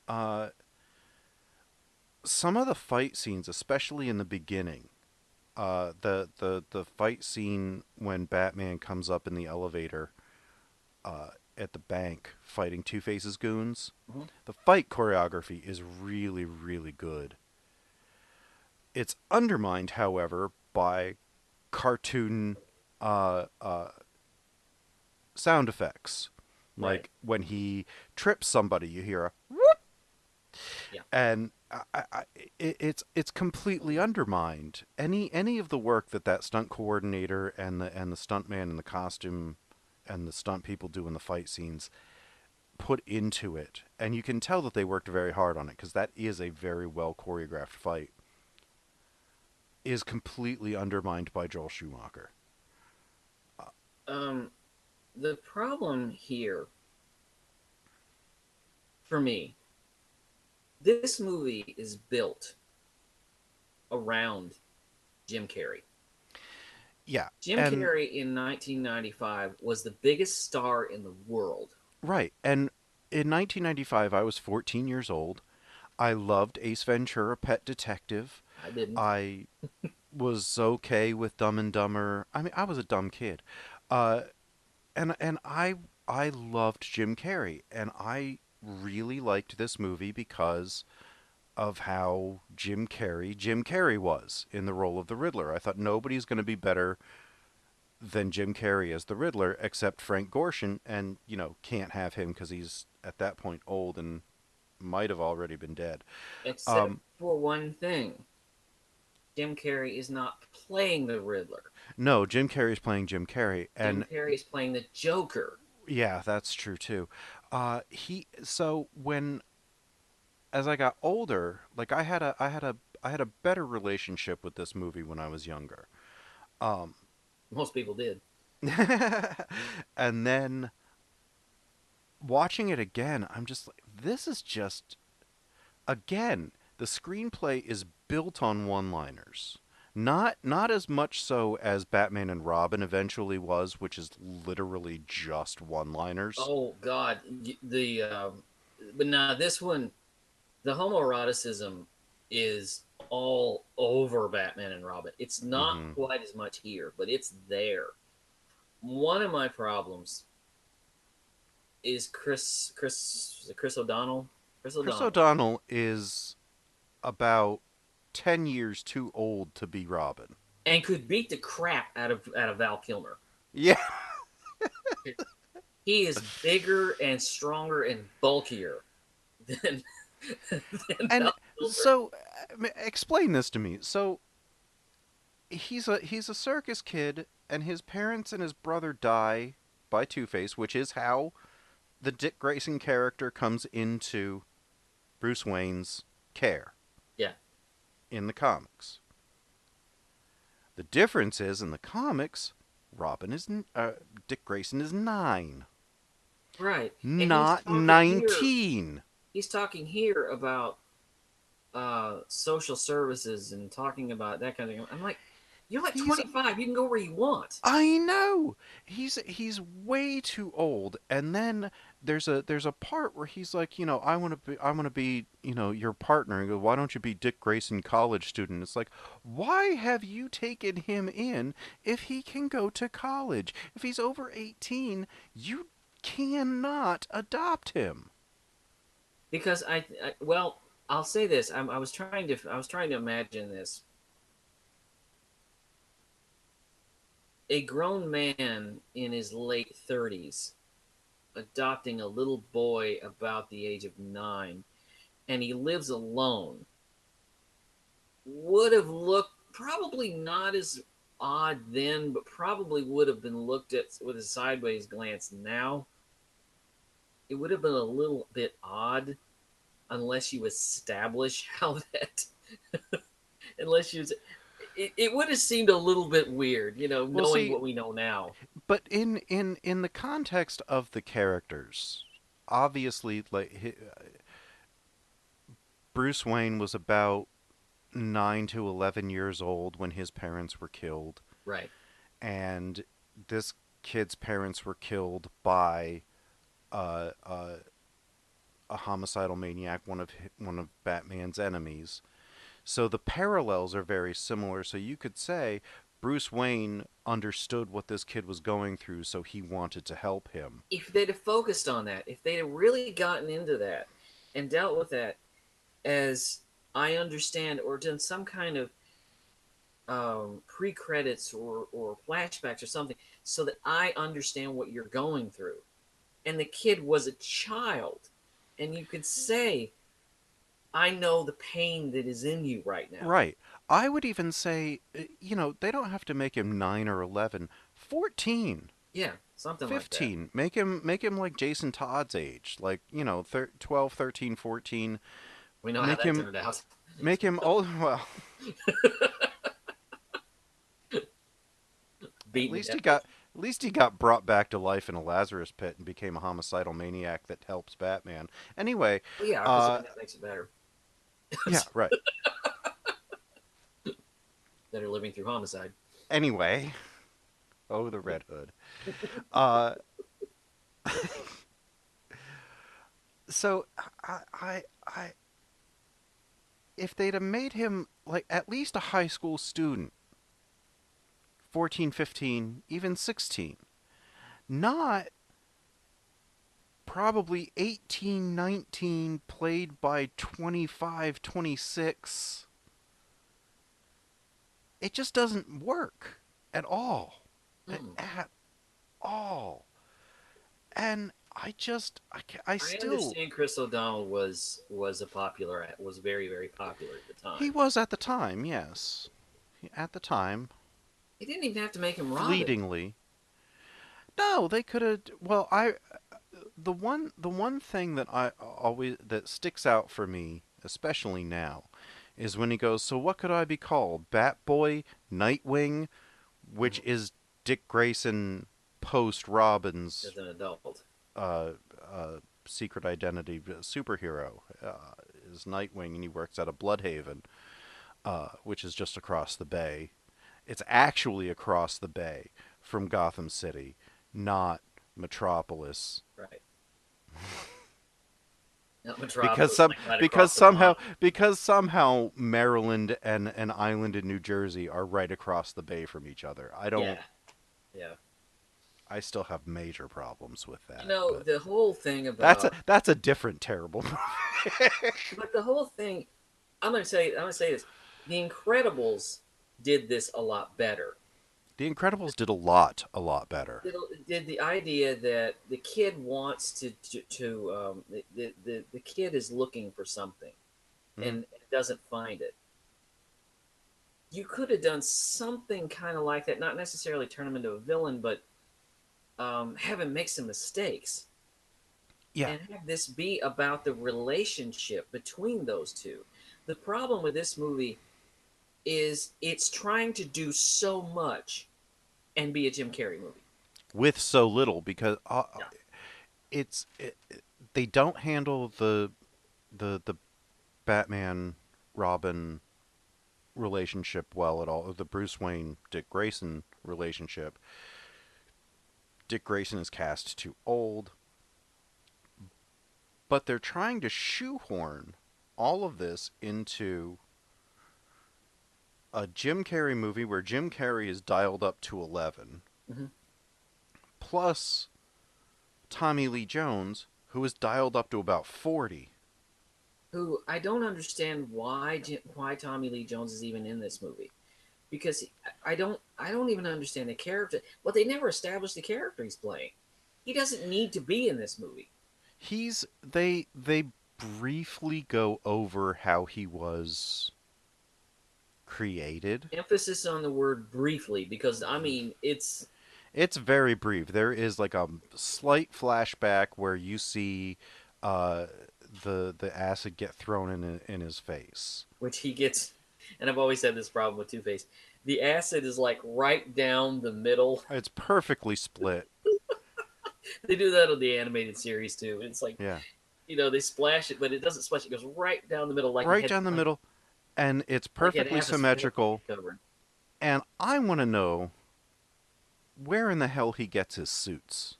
some of the fight scenes, especially in the beginning, the fight scene when Batman comes up in the elevator at the bank fighting Two Face's goons, Mhm. the fight choreography is really, really good. It's undermined, however, by cartoon uh, uh, sound effects. Right. Like when he trips somebody, you hear a Yeah. and it's completely undermined. Any of the work that stunt coordinator and the stunt man in the costume and the stunt people do in the fight scenes put into it, and you can tell that they worked very hard on it because that is a very well choreographed fight, is completely undermined by Joel Schumacher. Um, the problem here for me, this movie is built around Jim Carrey. Yeah, Jim and Carrey in 1995 was the biggest star in the world. right, and in 1995 I was 14 years old. I loved Ace Ventura: Pet Detective. I didn't. I was okay with Dumb and Dumber. I mean, I was a dumb kid, uh, and I loved Jim Carrey, and I really liked this movie because of how Jim Carrey was in the role of the Riddler. I thought nobody's going to be better than Jim Carrey as the Riddler except Frank Gorshin, and can't have him because he's at that point old and might have already been dead. Except Um, for one thing. Jim Carrey is not playing the Riddler. no, Jim Carrey's playing Jim Carrey, Jim and Carrey is playing the Joker. yeah, that's true too. He so when as I got older, like I had a better relationship with this movie when I was younger. Um, Most people did. and then watching it again, I'm just like, this is just again, the screenplay is built on one-liners. Not as much so as Batman and Robin eventually was, which is literally just one-liners. Oh God, but now this one, the homoeroticism is all over Batman and Robin. It's not Mm-hmm. quite as much here, but it's there. One of my problems is Chris O'Donnell. Chris Chris O'Donnell. O'Donnell is about 10 years too old to be Robin. And could beat the crap out of Val Kilmer. Yeah. He is bigger and stronger and bulkier than, than And Val Kilmer. so explain this to me. So he's a circus kid and his parents and his brother die by Two-Face, which is how the Dick Grayson character comes into Bruce Wayne's care Yeah. in the comics. The difference is in the comics, Dick Grayson is 9, Right. And not 19. he's talking here about social services and talking about that kind of thing. I'm like, you're like He's 25. You can go where you want. I know. He's way too old. And then there's a part where he's like, I want to be, your partner. And go, why don't you be Dick Grayson college student? It's like, why have you taken him in if he can go to college? If he's over 18, you cannot adopt him. Because well, I'll say this. I was trying to imagine this. A grown man in his late 30s adopting a little boy about the age of 9, and he lives alone, would have looked probably not as odd then, but probably would have been looked at with a sideways glance now. It would have been a little bit odd unless you establish how that unless you it would have seemed a little bit weird, Well, knowing see, what we know now. but in the context of the characters, obviously, Bruce Wayne was about 9 to 11 years old when his parents were killed, Right. and this kid's parents were killed by uh, uh, a homicidal maniac, one of Batman's enemies. So the parallels are very similar. So you could say Bruce Wayne understood what this kid was going through, so he wanted to help him. If they'd have focused on that, if they'd have really gotten into that and dealt with that as I understand, or done some kind of pre-credits or flashbacks or something, so that I understand what you're going through. And the kid was a child, and you could say, I know the pain that is in you right now. Right. I would even say, they don't have to make him 9 or 11. 14. Yeah, something like that. 15. Make him like Jason Todd's age, like, 12, 13, 14. We know how that turned out. Make him old. Well, Beaten at least he got brought back to life in a Lazarus pit and became a homicidal maniac that helps Batman. Anyway, Well, yeah, because that makes it better. yeah, right. That are living through homicide. Anyway, oh, the Red Hood. Uh, so I, if they'd have made him like at least a high school student, 14, 15, even 16, not probably 18, 19, played by 25, 26. It just doesn't work at all. At all. And I still understand Chris O'Donnell was very, very popular at the time. he was at the time, yes. At the time. He didn't even have to make him Robin. Fleetingly. No, they could have. Well, the one thing that sticks out for me, especially now, is when he goes, "So what could I be called? Batboy, Nightwing," which is Dick Grayson post Robin's as an adult. Secret identity superhero is Nightwing, and he works out of Bloodhaven, which is just across the bay. It's actually across the bay from Gotham City, not Metropolis. Right. Metropolis, like right across the pond. because somehow Maryland and an island in New Jersey are right across the bay from each other. Yeah, yeah. I still have major problems with You that, know, but the whole thing about, that's a different terrible movie. but the whole thing, I'm gonna say this: The Incredibles did this a lot better. The Incredibles did a lot better. Did the idea that the kid wants to the kid is looking for something Hmm. and doesn't find it. You could have done something kind of like that, not necessarily turn him into a villain, but have him make some mistakes Yeah, and have this be about the relationship between those two. The problem with this movie is it's trying to do so much and be a Jim Carrey movie. with so little because Yeah. it's it, they don't handle the Batman Robin relationship well at all. The Bruce Wayne Dick Grayson relationship. Dick Grayson is cast too old, but they're trying to shoehorn all of this into a Jim Carrey movie where Jim Carrey is dialed up to 11, Mm-hmm. plus Tommy Lee Jones, who is dialed up to about 40. Who I don't understand why Tommy Lee Jones is even in this movie because I don't even understand the character. Well, they never established the character he's playing. He doesn't need to be in this movie. They briefly go over how he was created. Emphasis on the word briefly because I mean It's very brief. There is like a slight flashback where you see uh, the acid get thrown in his face. which he gets, and I've always had this problem with Two Face. The acid is like right down the middle. It's perfectly split. They do that on the animated series too. It's like Yeah, they splash it, but it doesn't splash. It goes right down the middle, right down the middle, and it's like it perfectly has a split symmetrical. cover. And I want to know where in the hell he gets his suits.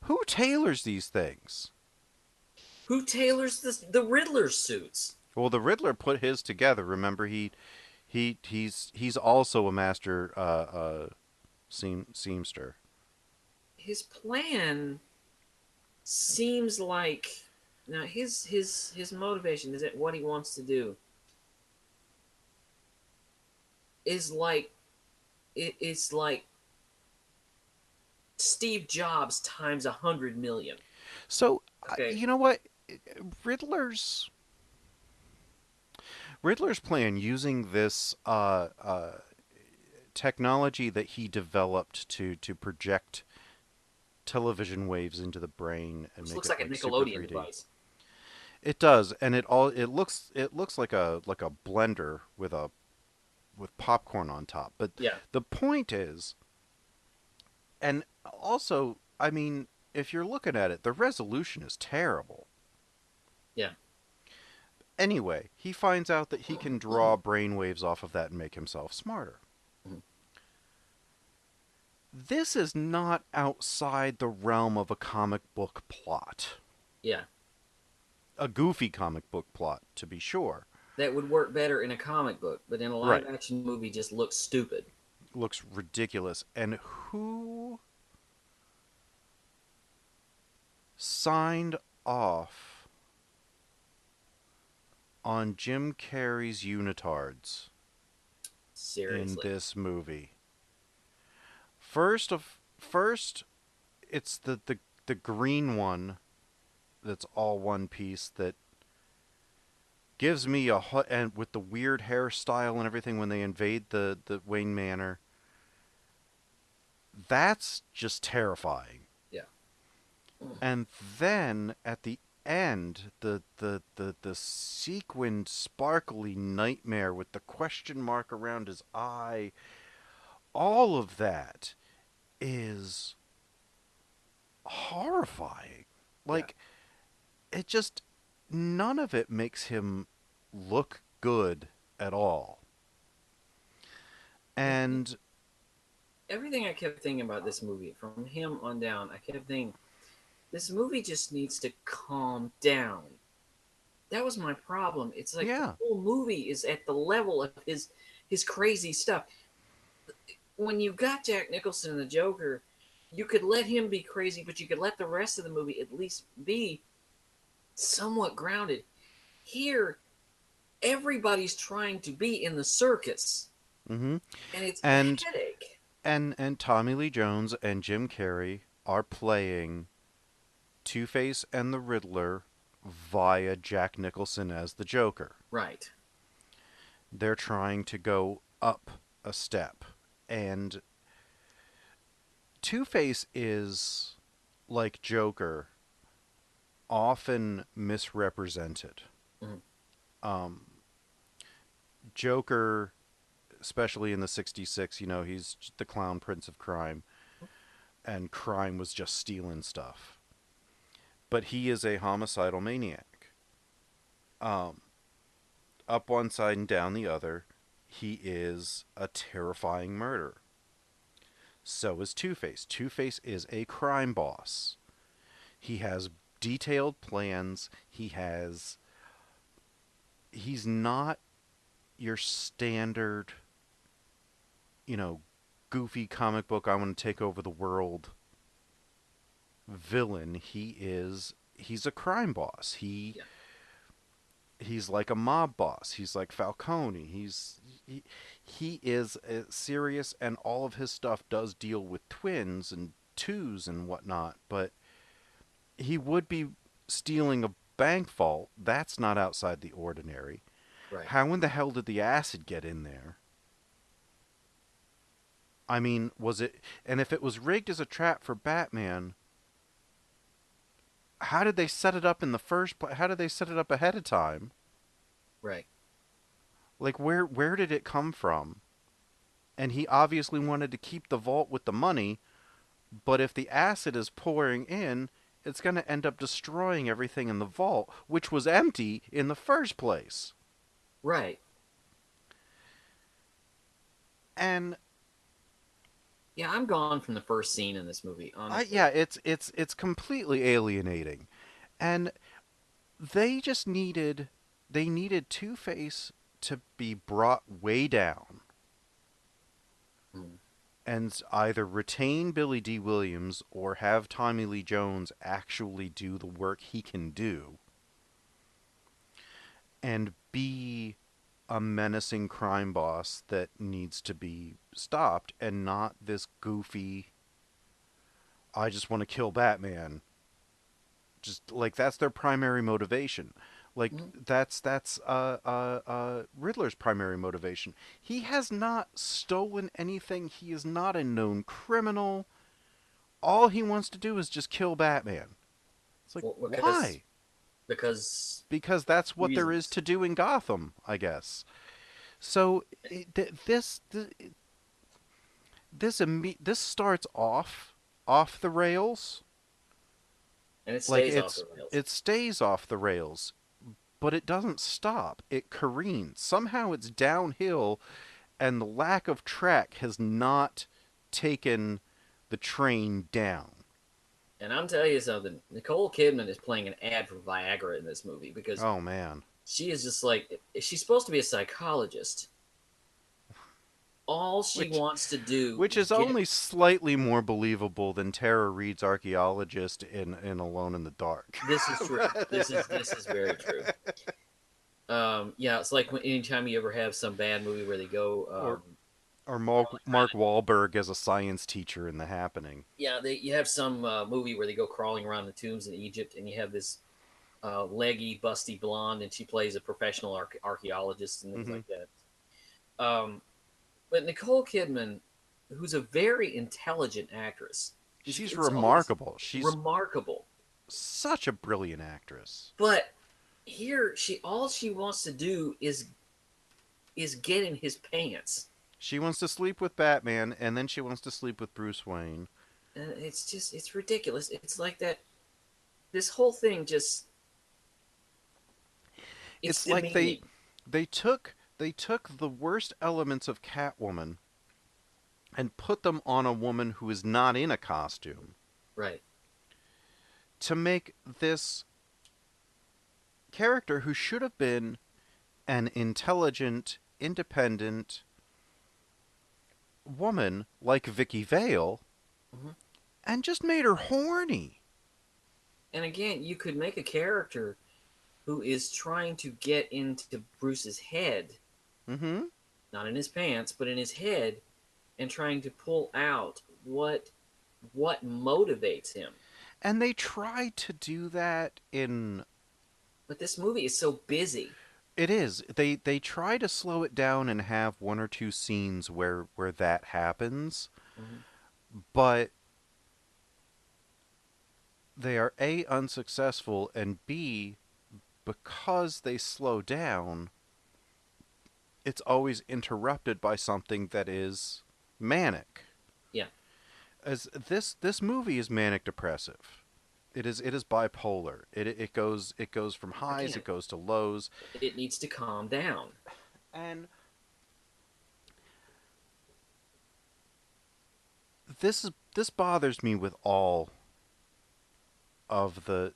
Who tailors these things? Who tailors the Riddler suits? Well, the Riddler put his together. Remember, he's also a master seamster. His plan seems like now his motivation is it what he wants to do is like it's like Steve Jobs times 100 million. So Okay, you know what, Riddler's Riddler's plan using this technology that he developed to project television waves into the brain and this make looks it like a like super Nickelodeon 3D. device. It does, and it looks like a blender with popcorn on top. But Yeah, the point is, and also, I mean, if you're looking at it, the resolution is terrible. yeah. Anyway, he finds out that he can draw brainwaves off of that and make himself smarter. Mhm. This is not outside the realm of a comic book plot. Yeah, A goofy comic book plot, to be sure. that would work better in a comic book, but in a live Right. action movie, just looks stupid. Looks ridiculous. And who signed off on Jim Carrey's unitards in Seriously, this movie? First, it's the green one that's all one piece that gives me and with the weird hairstyle and everything when they invade the Wayne Manor. That's just terrifying. yeah. And then at the end, the sequined, sparkly nightmare with the question mark around his eye, all of that is horrifying. Yeah. Like, it just, none of it makes him look good at all. And, Everything I kept thinking about this movie, from him on down, I kept thinking This movie just needs to calm down. That was my problem. It's like the Yeah. whole movie is at the level of his crazy stuff. When you got Jack Nicholson and the Joker, you could let him be crazy, but you could let the rest of the movie at least be somewhat grounded. Here, everybody's trying to be in the circus, Hmm. and it's a And headache. and Tommy Lee Jones and Jim Carrey are playing Two-Face and the Riddler via Jack Nicholson as the Joker. Right. They're trying to go up a step. And Two-Face is, like Joker, often misrepresented. Mhm. Um, Joker, especially in the 66, he's the clown prince of crime, and crime was just stealing stuff. But he is a homicidal maniac. Um, Up one side and down the other, he is a terrifying murderer. So is Two-Face. Two-Face is a crime boss. He has detailed plans. He's not your standard, you know, goofy comic book, I want to take over the world villain. He's a crime boss. Yeah. He's like a mob boss. He's like Falcone. He is serious, and all of his stuff does deal with twins and twos and whatnot. But he would be stealing a bank vault. That's not outside the ordinary. Right. How in the hell did the acid get in there? I mean, was it? And if it was rigged as a trap for Batman, how did they set it up in the first place? How did they set it up ahead of time? Right. Like, where did it come from? And he obviously wanted to keep the vault with the money, but if the acid is pouring in, it's going to end up destroying everything in the vault, which was empty in the first place. Right. And Yeah, I'm gone from the first scene in this movie, honestly. yeah, it's completely alienating. And they needed Two-Face to be brought way down Mm. and either retain Billy D. Williams or have Tommy Lee Jones actually do the work he can do and be a menacing crime boss that needs to be stopped, and not this goofy, I just want to kill Batman. Just like that's their primary motivation. Like Mhm. that's Riddler's primary motivation. He has not stolen anything. He is not a known criminal. All he wants to do is just kill Batman. It's like, Well, why? because Because that's what there is reasons. to do in Gotham, I guess. So this starts off the rails. And it Like stays off the rails. it stays off the rails, but it doesn't stop. It careens. Somehow it's downhill, and the lack of track has not taken the train down. And I'm telling you something, Nicole Kidman is playing an ad for Viagra in this movie because Oh man. she is just like, she's supposed to be a psychologist. All she Which wants to do which is is get. only slightly more believable than Tara Reid's archaeologist in Alone in the Dark. This is true. This is very true. Yeah, it's like anytime you ever have some bad movie where they go, or or crawling Mark around. Wahlberg as a science teacher in The Happening. Yeah, you have some movie where they go crawling around the tombs in Egypt, and you have this leggy, busty blonde, and she plays a professional archaeologist and things Hmm. like that. But Nicole Kidman, who's a very intelligent actress, She's it's almost remarkable. She's remarkable. such a brilliant actress. But here, all she wants to do is get in his pants, She wants to sleep with Batman, and then she wants to sleep with Bruce Wayne. and it's ridiculous. It's like that. This whole thing just it's It's like demeaning. they took the worst elements of Catwoman and put them on a woman who is not in a costume. Right. to make this character who should have been an intelligent, independent woman like Vicky Vale Mhm. and just made her horny. And again, you could make a character who is trying to get into Bruce's head, Mm-hmm. not in his pants, but in his head, and trying to pull out what motivates him. And they tried to do that in. But this movie is so busy. It is. They try to slow it down and have one or two scenes where that happens, Mhm. but they are A, unsuccessful, and B, because they slow down, it's always interrupted by something that is manic. Yeah. As this movie is manic depressive. It is bipolar. It goes from highs, Again, it goes to lows, it needs to calm down. and this bothers me with all of the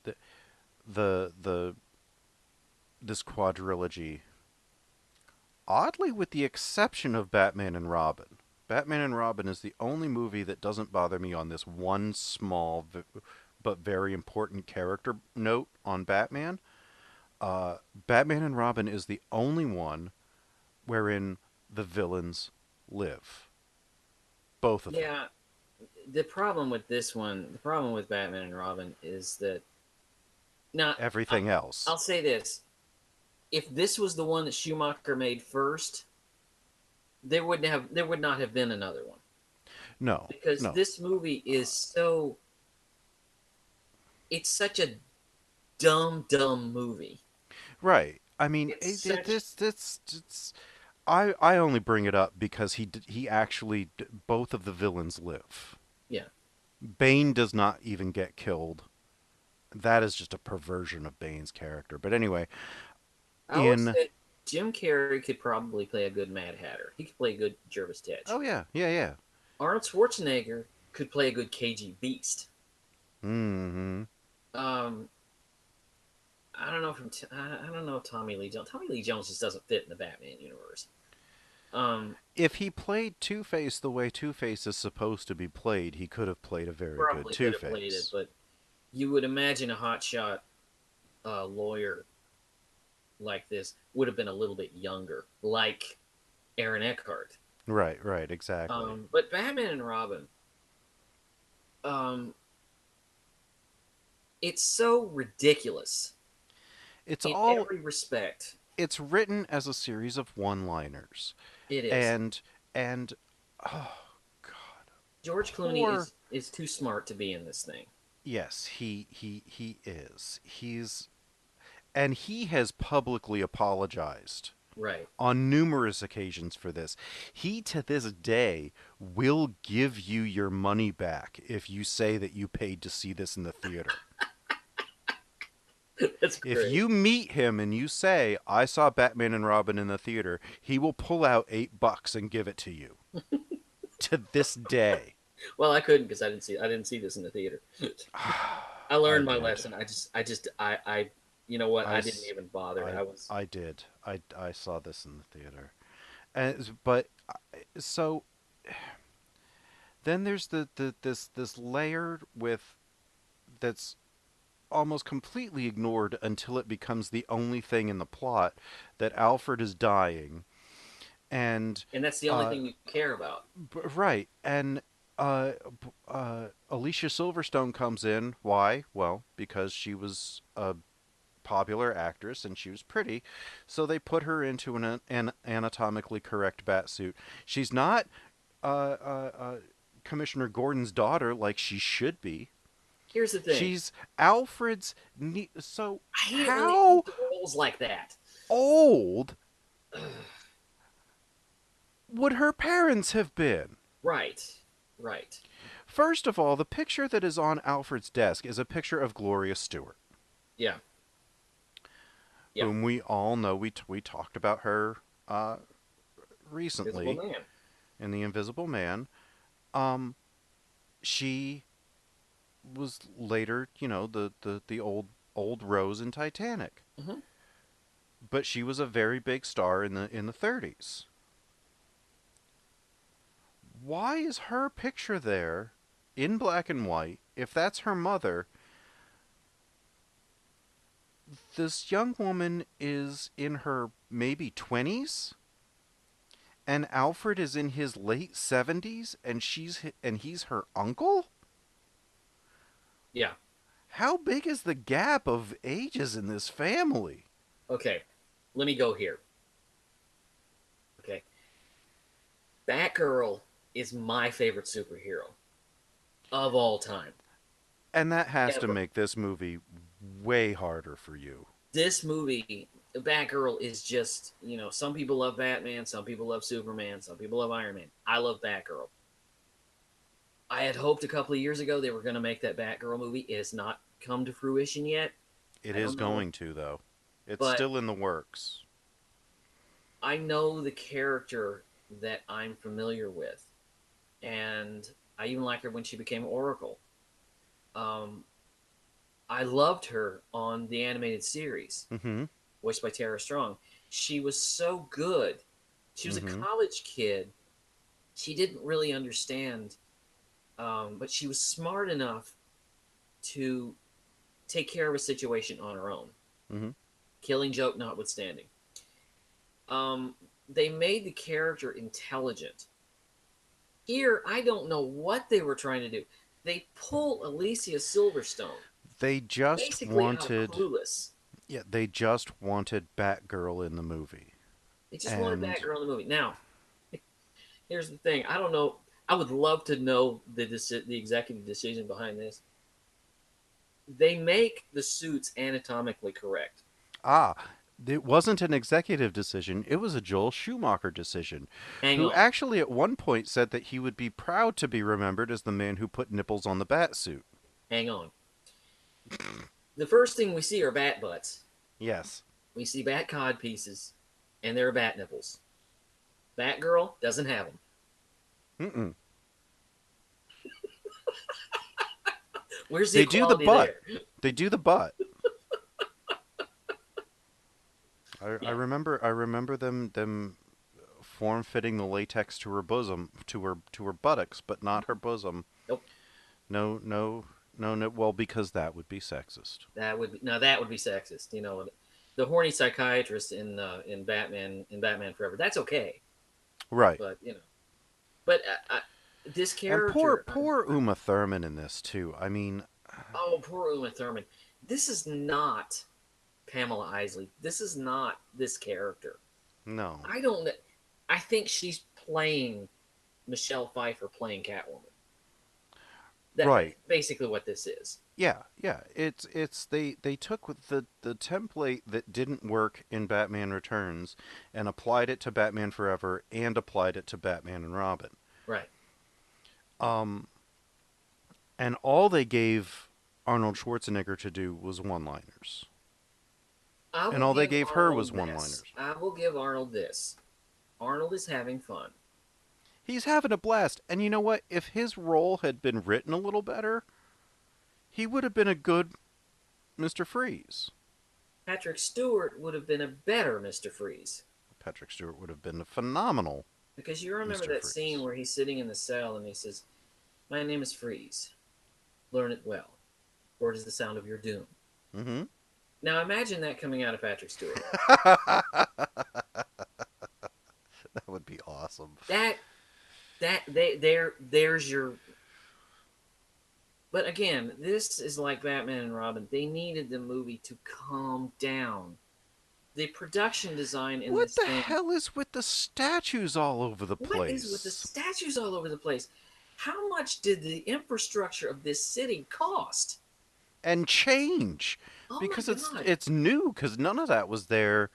this quadrilogy. Oddly, with the exception of Batman and Robin. Batman and Robin is the only movie that doesn't bother me on this one small but very important character note on Batman. Batman and Robin is the only one wherein the villains live. Both of them. Yeah, the problem with this one, the problem with Batman and Robin is that now Everything I'll else. say this: if this was the one that Schumacher made first, there would not have been another one No, because no. this movie is so it's such a dumb movie. Right. I mean, It's such it's I only bring it up because he actually both of the villains live. yeah. Bane does not even get killed. That is just a perversion of Bane's character. But anyway, I always in said Jim Carrey could probably play a good Mad Hatter. He could play a good Jervis Tetch. oh yeah, yeah, yeah. Arnold Schwarzenegger could play a good KG Beast. Mm-hmm. Um, I don't know if Tommy Lee Jones. Tommy Lee Jones just doesn't fit in the Batman universe. If he played Two-Face the way Two-Face is supposed to be played, he could have played a very good Probably could have played it, Two-Face. but you would imagine a hotshot lawyer like this would have been a little bit younger, like Aaron Eckhart. Right, right, exactly. But Batman and Robin, um, it's so ridiculous It's in all every respect. it's written as a series of one-liners. It is. And oh god. George Clooney Poor is too smart to be in this thing. Yes, he is. He has publicly apologized Right. on numerous occasions for this. He to this day will give you your money back if you say that you paid to see this in the theater. That's If great. you meet him and you say, "I saw Batman and Robin in the theater," he will pull out $8 and give it to you. To this day. Well, I couldn't because I didn't see this in the theater. I learned my did. lesson. You know what? I I didn't s- even bother. I was I did. I saw this in the theater. So then there's this layer with that's almost completely ignored until it becomes the only thing in the plot that Alfred is dying and and that's the only thing you care about. right and Alicia Silverstone comes in. Why? Well, because she was a popular actress and she was pretty, so they put her into an anatomically correct bat suit. She's not uh, uh, uh, Commissioner Gordon's daughter like she should be. Here's the thing. She's Alfred's. So I hate it when they how do roles like that. old would her parents have been? Right. Right. First of all, the picture that is on Alfred's desk is a picture of Gloria Stewart, Yeah. Yeah. whom we all know. We talked about her Invisible recently Man. in The Invisible Man. She was later, the old Rose in Titanic. Hmm. But she was a very big star in the 30s. Why is her picture there in black and white? If that's her mother, this young woman is in her maybe 20s and Alfred is in his late 70s and he's her uncle? Yeah. How big is the gap of ages in this family? Okay. Let me go here. Okay. Batgirl is my favorite superhero of all time. And that has to Ever. make this movie way harder for you. This movie, Batgirl is just, some people love Batman, some people love Superman, some people love Iron Man. I love Batgirl. I had hoped a couple of years ago they were going to make that Batgirl movie. It has not come to fruition yet. It I is don't know. going to, though. It's But still in the works. I know the character that I'm familiar with. And I even like her when she became Oracle. Um, I loved her on the animated series, Mm-hmm. voiced by Tara Strong. She was so good. She was a Mm-hmm. college kid. She didn't really understand, but she was smart enough to take care of a situation on her own. Mm-hmm. Killing joke notwithstanding. Um, they made the character intelligent. Here, I don't know what they were trying to do. They pull Alicia Silverstone They just basically out of wanted, Clueless. yeah, they just wanted Batgirl in the movie. They just wanted And Batgirl in the movie. Now, here's the thing. I don't know. I would love to know the executive decision behind this. They make the suits anatomically correct. ah, it wasn't an executive decision, it was a Joel Schumacher decision, Hang who on. actually at one point said that he would be proud to be remembered as the man who put nipples on the bat suit. Hang on. The first thing we see are bat butts. Yes. We see bat cod pieces, and there are bat nipples. Batgirl doesn't have them. Mm-mm. Where's the They do the equality butt. there? They do the butt. I Yeah. remember them form fitting the latex to her bosom, to her buttocks, but not her bosom. Nope. No, no, no, no. Well, because that would be sexist. That would be sexist. The horny psychiatrist in Batman Forever. That's okay, Right. but but this And character. poor Uma Thurman in this too. I mean, Oh, poor Uma Thurman. This is not Pamela Isley. This is not this character. no. I don't. I think she's playing Michelle Pfeiffer playing Catwoman. That's Right. basically what this is. Yeah, yeah. It's they took the template that didn't work in Batman Returns and applied it to Batman Forever and applied it to Batman and Robin. Right. Um, and all they gave Arnold Schwarzenegger to do was one-liners. And all they gave her was one-liners. I will give Arnold this. Arnold is having fun. He's having a blast. And you know what? If his role had been written a little better, he would have been a good Mr. Freeze. Patrick Stewart would have been a better Mr. Freeze. Patrick Stewart would have been a phenomenal Because you remember Mr. that Freeze. scene where he's sitting in the cell and he says, "My name is Freeze. Learn it well, or it is the sound of your doom." Mm-hmm. Now imagine that coming out of Patrick Stewart. That would be awesome. There's your. But again, this is like Batman and Robin. They needed the movie to calm down. The production design in What this the thing. hell is with the statues all over the place? What is with the statues all over the place? How much did the infrastructure of this city cost? And change. Oh Because my it's God. it's new, because none of that was there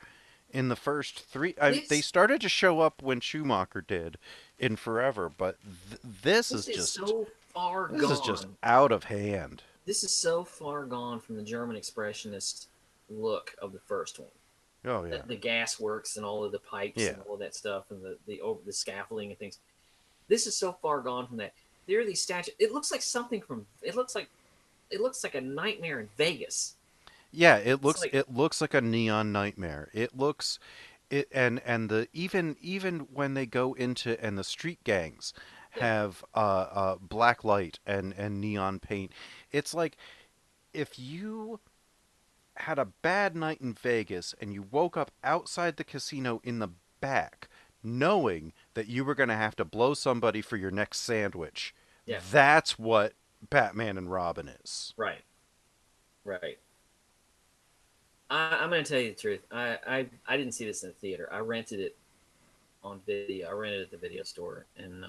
in the first three. This- They started to show up when Schumacher did in Forever, but this This is is just so far this gone. is just out of hand. This is so far gone from the German expressionist look of the first one. Oh yeah. The gas works and all of the pipes Yeah. and all of that stuff and the scaffolding and things. This is so far gone from that. There are these statues. It looks like something from. It looks like it looks like a nightmare in Vegas. Yeah, It's like, it looks like a neon nightmare. It looks it and the even when they go into and the street gangs yeah, have black light and neon paint. It's like if you had a bad night in Vegas and you woke up outside the casino in the back knowing that you were going to have to blow somebody for your next sandwich. yeah, That's what Batman and Robin is. right, right. I'm going to tell you the truth. I didn't see this in the theater. I rented it on video. I rented it at the video store, and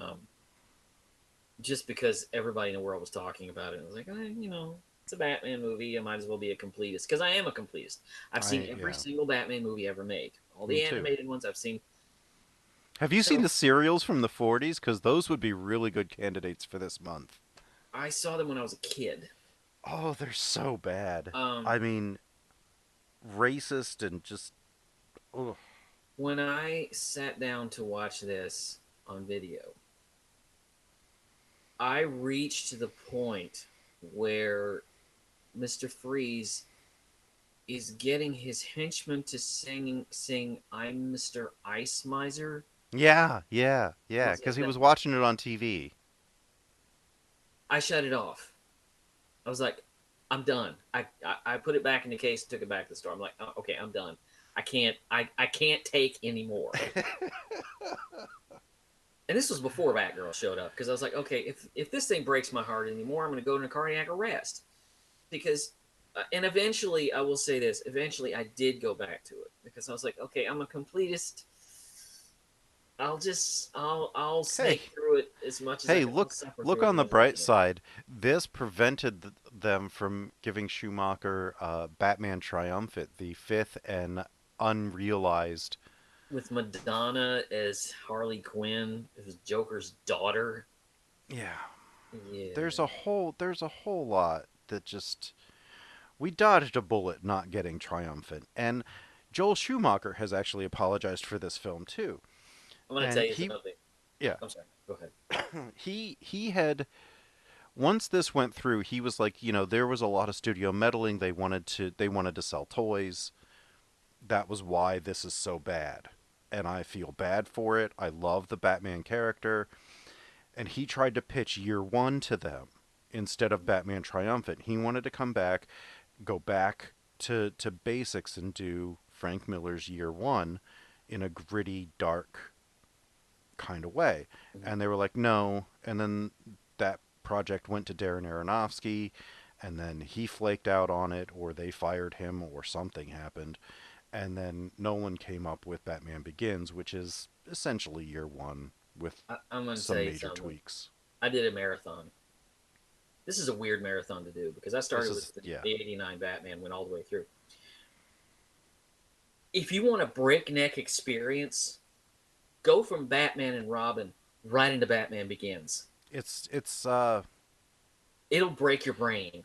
just because everybody in the world was talking about it, I was like, it's a Batman movie. I might as well be a completist because I am a completist. I've seen every Yeah. single Batman movie ever made. All Me the too. animated ones I've seen. Have you seen So the serials from the 40s? Because those would be really good candidates for this month. I saw them when I was a kid. Oh, they're so bad. Um, I mean, racist and just. Ugh. when I sat down to watch this on video, I reached to the point where Mr. Freeze is getting his henchmen to sing "I'm Mr. Ice Miser." Yeah. Was Because it he that? was watching it on TV. I shut it off. I was like, I'm done. I put it back in the case and took it back to the store. I'm like, oh, okay, I'm done. I can't take anymore. And this was before Batgirl showed up because I was like, okay, if this thing breaks my heart anymore, I'm going to go into cardiac arrest. Because, and eventually, I will say this. Eventually, I did go back to it because I was like, okay, I'm a completist. I'll Hey, snake through it as much as I hey, can. I'll suffer look through it on as the much as I bright can. side. This prevented them from giving Schumacher Batman Triumphant, the fifth and unrealized. With Madonna as Harley Quinn, as Joker's daughter. Yeah, Yeah. there's a whole lot that just we dodged a bullet not getting Triumphant, and Joel Schumacher has actually apologized for this film too, I'm going to tell and you something. yeah, I'm sorry. Go ahead. he had once this went through, he was like, there was a lot of studio meddling. They wanted to sell toys. That was why this is so bad. And I feel bad for it. I love the Batman character. And he tried to pitch year one to them instead of Batman Triumphant. He wanted to come back, go back to basics and do Frank Miller's year one in a gritty, dark kind of way. Mm-hmm. And they were like, no. And then that project went to Darren Aronofsky, and then he flaked out on it, or they fired him, or something happened. And then Nolan came up with Batman Begins, which is essentially year one with I'm going to tell some you major something. tweaks. I did a marathon. This is a weird marathon to do because I This started with is, yeah. the 89 Batman, went all the way through. If you want a breakneck experience, go from Batman and Robin right into Batman Begins. It's It'll break your brain.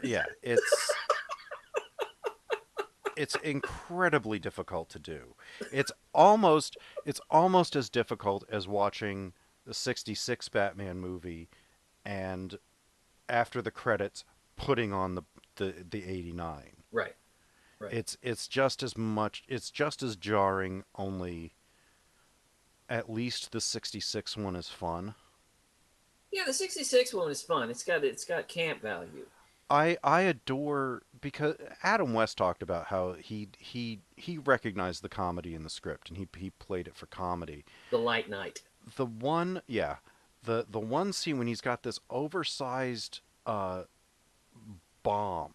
yeah, it's incredibly difficult to do. It's almost as difficult as watching the 66 Batman movie and after the credits putting on the 89. Right, right. It's just as much it's just as jarring, only at least the 66 one is fun. Yeah, the 66 one is fun. It's got camp value. I adore because Adam West talked about how he recognized the comedy in the script and he played it for comedy. The Light Knight. The one, yeah, the one scene when he's got this oversized bomb,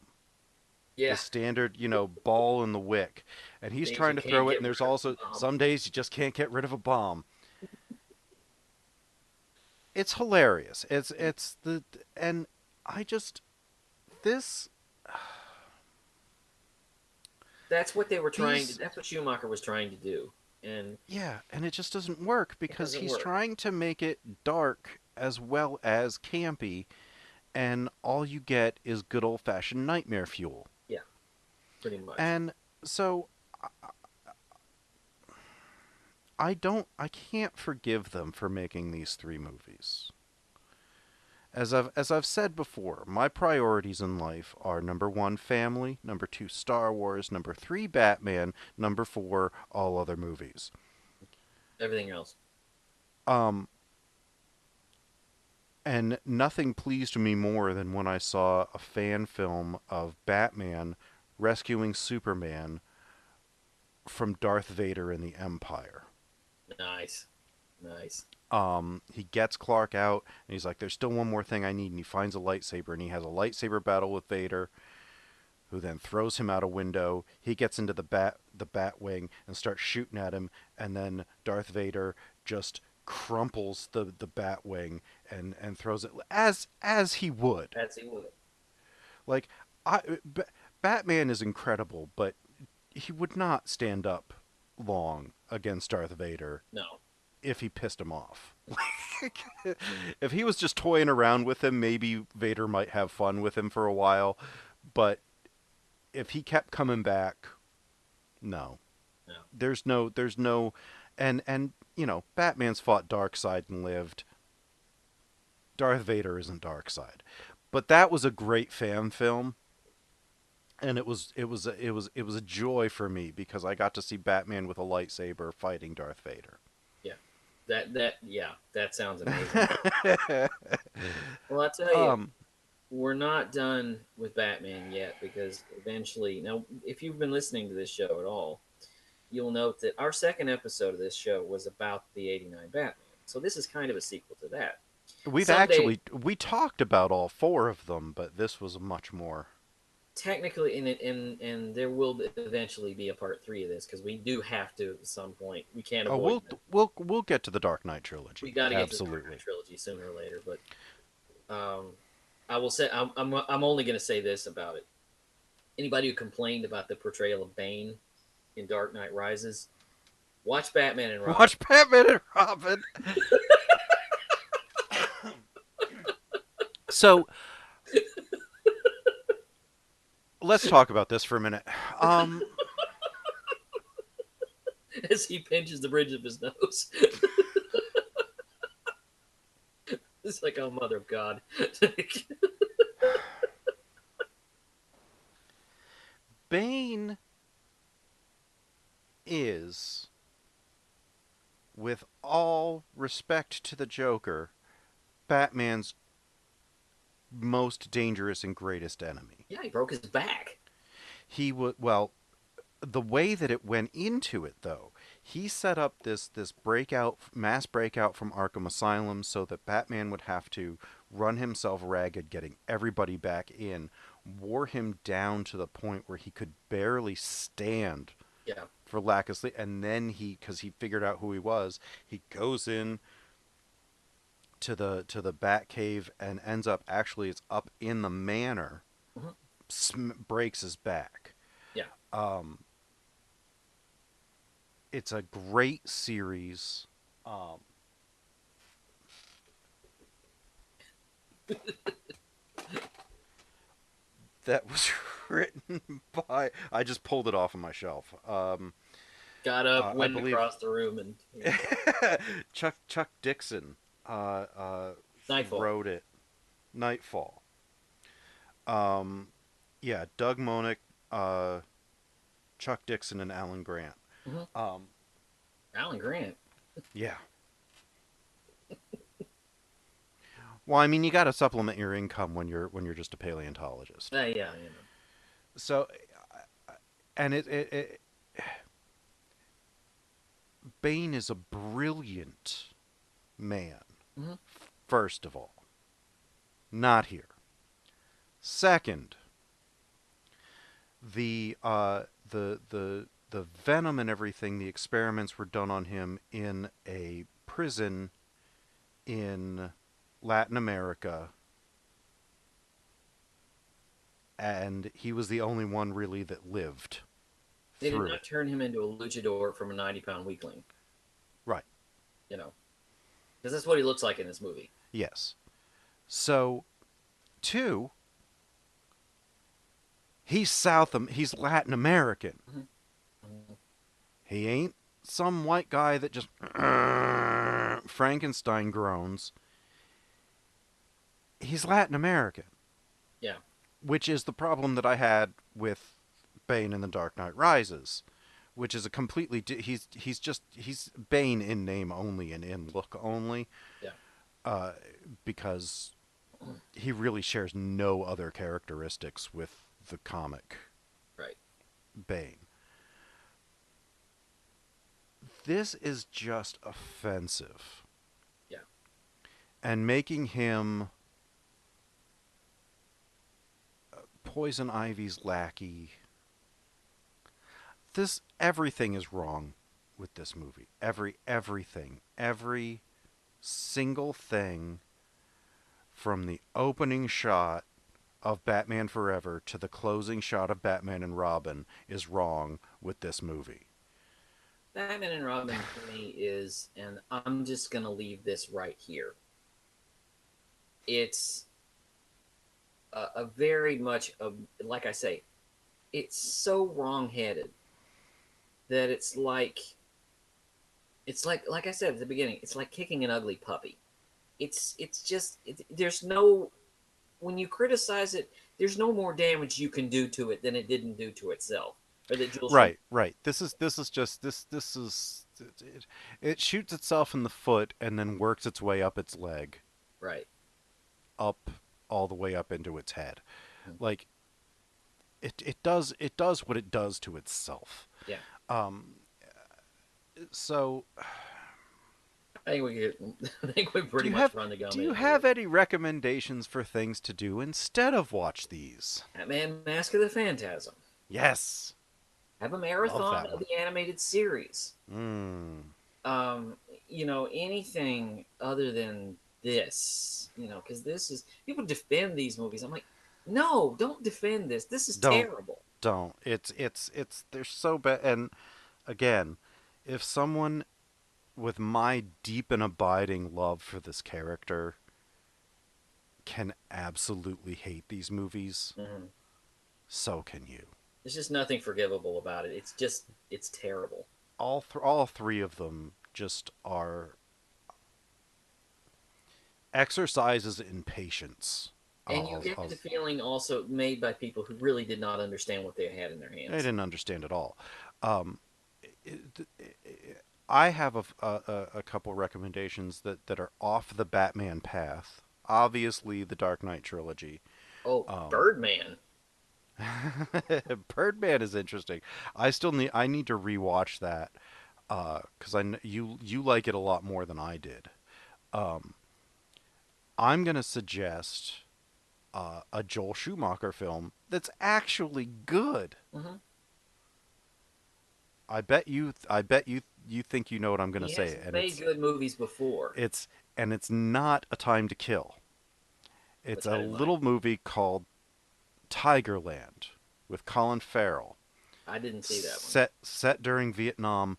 the Yeah. standard, ball in the wick, and he's Things you trying to can't throw it, get and rid there's of. also some days you just can't get rid of a bomb. It's hilarious. It's the and I just this That's what they were trying to. these That's what Schumacher was trying to do, and yeah, and it just doesn't work it because doesn't he's work. trying to make it dark as well as campy, and all you get is good old fashioned nightmare fuel. Yeah, pretty much. And so I can't forgive them for making these three movies. As I've said before, my priorities in life are number 1, family, number 2, Star Wars, number 3, Batman, number 4, all other movies. Everything else. Um, and nothing pleased me more than when I saw a fan film of Batman rescuing Superman from Darth Vader and the Empire. Nice. Nice. He gets Clark out, and he's like, "There's still one more thing I need," and he finds a lightsaber, and he has a lightsaber battle with Vader, who then throws him out a window. He gets into the Batwing and starts shooting at him, and then Darth Vader just crumples the Batwing and throws it as he would. As he would. Like, Batman is incredible, but he would not stand up long against Darth Vader. No. If he pissed him off. If he was just toying around with him, maybe Vader might have fun with him for a while. But if he kept coming back, no. No. There's no, and you know, Batman's fought Darkseid and lived. Darth Vader isn't Darkseid, but that was a great fan film, and it was a joy for me because I got to see Batman with a lightsaber fighting Darth Vader. That sounds amazing. Well, I tell you, we're not done with Batman yet because eventually, now, if you've been listening to this show at all, you'll note that our second episode of this show was about the '89 Batman. So this is kind of a sequel to that. We talked about all 4 of them, but this was much more. Technically, and there will eventually be a part 3 of this because we do have to at some point. We can't avoid. We'll get to the Dark Knight trilogy. We got to get to the Dark Knight trilogy sooner or later. But I will say I'm only going to say this about it. Anybody who complained about the portrayal of Bane in Dark Knight Rises, watch Batman and Robin. Watch Batman and Robin. So. Let's talk about this for a minute. As he pinches the bridge of his nose. It's like, oh, mother of God. Bane is, with all respect to the Joker, Batman's most dangerous and greatest enemy. Yeah, he broke his back. He would, well, the way that it went into it, though, he set up this mass breakout from Arkham Asylum so that Batman would have to run himself ragged, getting everybody back in, wore him down to the point where he could barely stand. Yeah. For lack of sleep, and then because he figured out who he was, he goes in to the Batcave and ends up it's up in the manor. Breaks his back. Yeah. It's a great series. That was written by. I just pulled it off of my shelf. Got up, went across the room, and Chuck Dixon Nightfall. wrote it. Nightfall. Yeah, Doug Monick, Chuck Dixon, and Alan Grant. Alan Grant. Yeah. Well, I mean, you got to supplement your income when you're just a paleontologist. Yeah, you know. So, and Bane is a brilliant man. First of all, not here. Second, the venom and everything, the experiments were done on him in a prison in Latin America, and he was the only one really that lived. They did not turn him into a luchador from a 90-pound weakling. Right. You know, because that's what he looks like in this movie. Yes. So, 2, he's Latin American. He ain't some white guy that just Frankenstein groans. he's Latin American, Yeah. which is the problem that I had with Bane in The Dark Knight Rises, which is a completely he's Bane in name only and in look only, Yeah. uh, because he really shares no other characteristics with the comic Right. Bane. This is just offensive. Yeah. And making him Poison Ivy's lackey. Everything is wrong with this movie. Everything. Every single thing from the opening shot of Batman Forever to the closing shot of Batman and Robin is wrong with this movie. Batman and Robin to me is, and I'm just gonna leave this right here. It's a very much a, like I say, it's so wrong-headed that it's like I said at the beginning, it's like kicking an ugly puppy. It's just there's no, when you criticize it, there's no more damage you can do to it than it didn't do to itself, or that Jules. Right. This is just this is it shoots itself in the foot and then works its way up its leg, Right. up all the way up into its head. Mhm. Like it does what it does to itself. Yeah. Um so I think we could, I think we pretty do you much have run the gamut. do you have any recommendations for things to do instead of watch these? Batman Mask of the Phantasm? Yes. Have a Love marathon that of one. the animated series. Mm. Anything other than this, because this is, people defend these movies. I'm like, no, don't defend this. This is Don't terrible. don't. It's they're so bad. And again, if someone with my deep and abiding love for this character can absolutely hate these movies, Mm-hmm. so can you. There's just nothing forgivable about it. It's terrible. All three of them just are exercises in patience. And you get the feeling also made by people who really did not understand what they had in their I hands. didn't understand at all. Um, I have a couple recommendations that are off the Batman path. Obviously, the Dark Knight trilogy. Oh, Um, Birdman. Birdman is interesting. I need to rewatch that because you like it a lot more than I did. Um, I'm gonna suggest a Joel Schumacher film that's actually good. Mm-hmm. I bet you think you know what I'm gonna He say, has and made good movies before. it's not A Time to Kill. It's Which a I didn't like. little movie called Tigerland with Colin Farrell. I didn't see that one. Set during Vietnam.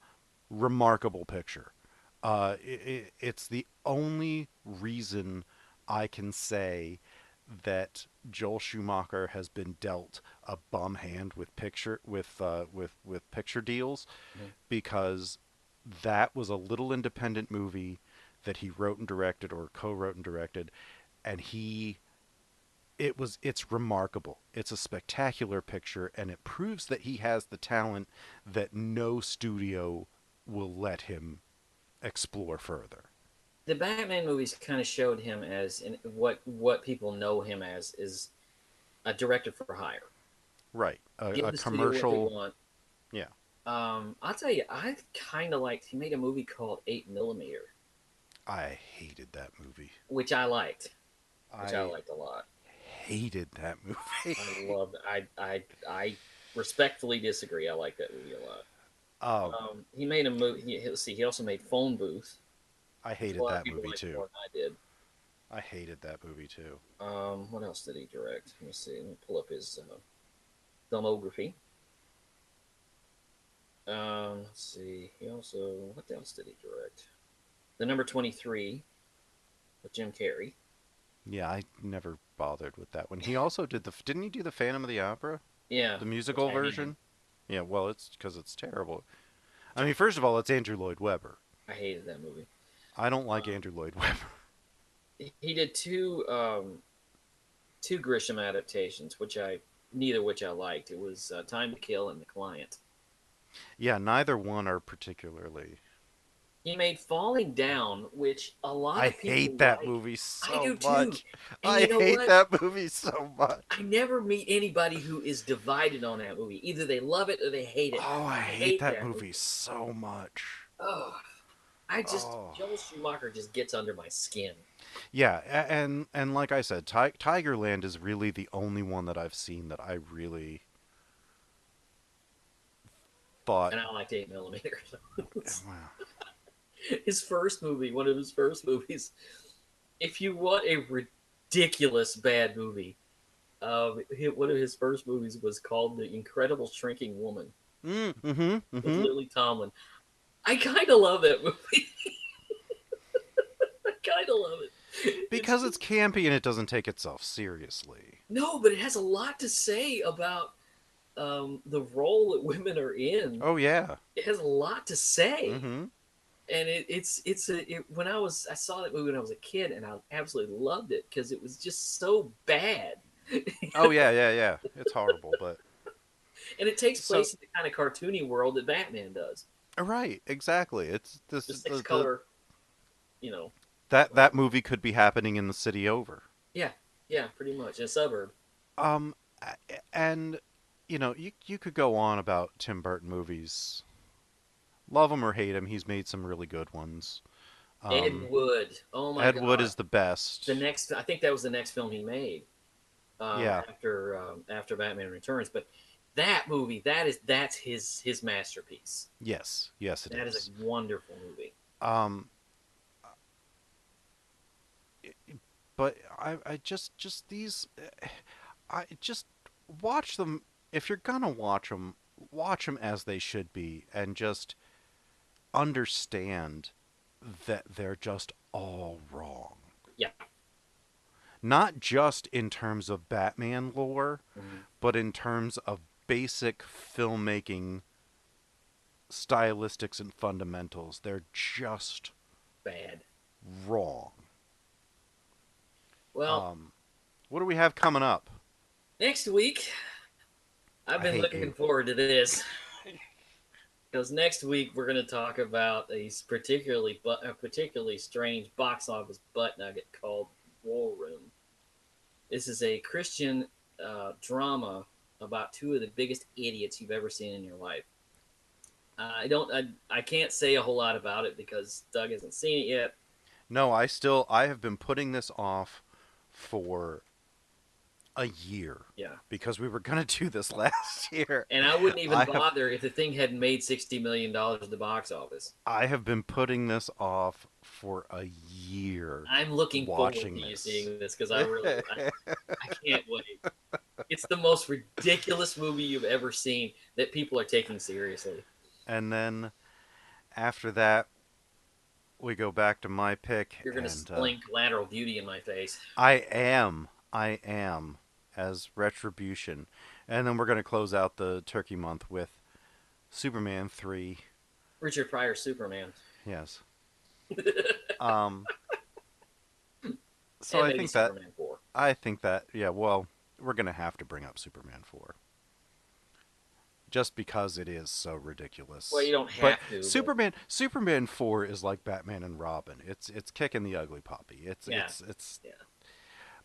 Remarkable picture. It's the only reason I can say that Joel Schumacher has been dealt a bum hand with picture deals, Mhm. because that was a little independent movie that he wrote and directed or co-wrote and directed, and it's remarkable. It's a spectacular picture, and it proves that he has the talent that no studio will let him explore further. The Batman movies kind of showed him as, in what people know him as, is a director for hire. Right. Give A the studio what they commercial. want. Yeah. I'll tell you, I kind of liked. He made a movie called 8 mm, I hated that movie. which I liked, which I I liked a lot. hated that movie. I loved. I respectfully disagree. I like that movie a lot. um, He made a movie. Let's see. He also made Phone Booth, I which a hated lot of that people movie liked too. more than I did. I hated that movie too. What else did he direct? Let me see. Let me pull up his filmography. Let's see. He also, what else did he direct? The Number 23 with Jim Carrey. Yeah, I never bothered with that one. He also didn't he do the Phantom of the Opera, Yeah, the which musical I hated. version? Yeah, well, it's because it's terrible. I mean, first of all, it's Andrew Lloyd Webber. I hated that movie. I don't like Um, Andrew Lloyd Webber. he did two. two Grisham adaptations, neither which I liked. It was Time to Kill and The Client. Yeah, neither one are particularly. He made Falling Down, which a lot I of people hate that like. movie I so do too. much. And you I know hate what? that movie so much. I never meet anybody who is divided on that movie. Either they love it or they hate it. Oh, I I hate hate that that movie movie. so much. Oh, Oh. Joel Schumacher just gets under my skin. Yeah, and like I said, Tigerland is really the only one that I've seen that I really thought. And I liked 8 millimeters. Wow. His first movie, one of his first movies. If you want a ridiculous bad movie, one of his first movies was called The Incredible Shrinking Woman with Mm-hmm. Lily Tomlin. I kind of love that movie. I kind of love it. Because it's campy and it doesn't take itself seriously. No, but it has a lot to say about the role that women are in. Oh yeah. It has a lot to say, Mm-hmm. and when I saw that movie when I was a kid, and I absolutely loved it because it was just so bad. Oh yeah. It's horrible, but And it takes so place in the kind of cartoony world that Batman does. right, exactly. It's this The is six the color, you know. that movie could be happening in the city over. Yeah, yeah, pretty much in a suburb. Um, and you could go on about Tim Burton movies. Love him or hate him, he's made some really good ones. Ed Um, Wood. Oh my Ed Wood God. is the best. I think that was the next film he made Yeah. after Batman Returns. But that movie, that's his masterpiece. Yes. Yes, it That is is. a wonderful movie. Um, but I just these, I just watch them. If you're gonna watch them as they should be, and just understand that they're just all wrong. Yeah. Not just in terms of Batman lore, Mhm. but in terms of basic filmmaking stylistics and fundamentals. They're just Bad. wrong. Well, What do we have coming up? next week, I've I been hate looking you. forward to this. Because next week we're going to talk about a particularly strange box office butt nugget called War Room. This is a Christian drama about two of the biggest idiots you've ever seen in your life. I can't say a whole lot about it because Doug hasn't seen it yet. No, I have been putting this off for a year. Yeah. Because we were going to do this last year. And I wouldn't even bother if the thing hadn't made $60 million at the box office. I have been putting this off for a year. I'm looking forward to you seeing this because I can't wait. It's the most ridiculous movie you've ever seen that people are taking seriously. And then after that, we go back to my pick. You're going to splink Lateral Beauty in my face. I am, as retribution. And then we're going to close out the Turkey Month with Superman 3. Richard Pryor Superman. Yes. So and I maybe think Superman 4. yeah, well, we're going to have to bring up Superman 4. Just because it is so ridiculous. Well, you don't have to. Superman 4 is like Batman and Robin. It's kicking the ugly puppy. It's.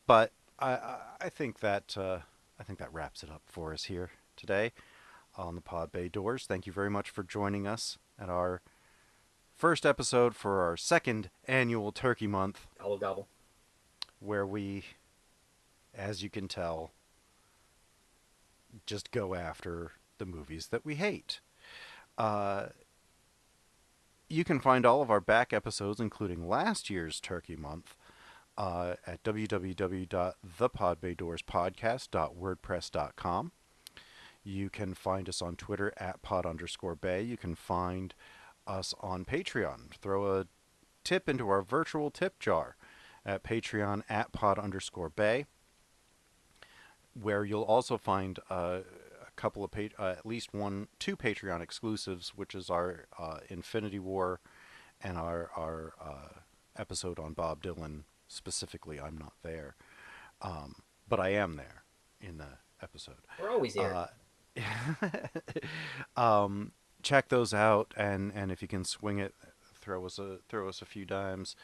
But I think that wraps it up for us here today on the Pod Bay Doors. Thank you very much for joining us at our first episode for our second annual Turkey Month. Gobble gobble. Where we, as you can tell, just go after the movies that we hate. You can find all of our back episodes, including last year's Turkey Month, at www.thepodbaydoorspodcast.wordpress.com. You can find us on Twitter at pod_bay. You can find us on Patreon. Throw a tip into our virtual tip jar at Patreon at pod_bay, where you'll also find a couple of at least two Patreon exclusives, which is our Infinity War and our episode on Bob Dylan, specifically I'm Not There. but I am there in the episode. We're always here. Check those out, and if you can swing it, throw us a few dimes.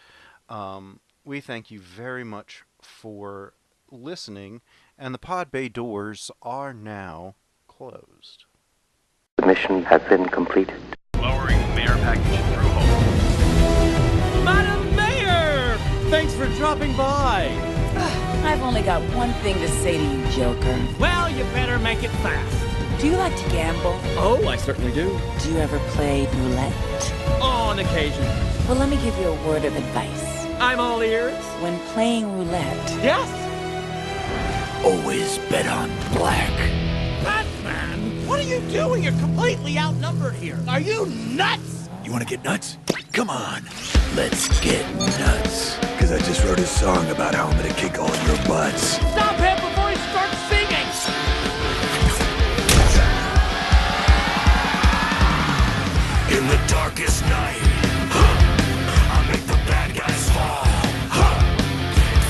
We thank you very much for listening, and the pod bay doors are now closed. The mission has been completed. Lowering mayor package through hold. Madam Mayor! Thanks for dropping by. I've only got one thing to say to you, Joker. Well, you better make it fast. Do you like to gamble? Oh, I certainly do. Do you ever play roulette? On occasion. Well, let me give you a word of advice. I'm all ears. When playing roulette, Yes? Always bet on black. Batman, what are you doing? You're completely outnumbered here. Are you nuts? You want to get nuts? Come on, let's get nuts. Because I just wrote a song about how I'm going to kick all your butts. Stop him before he starts singing. In the darkest night, I make the bad guys fall.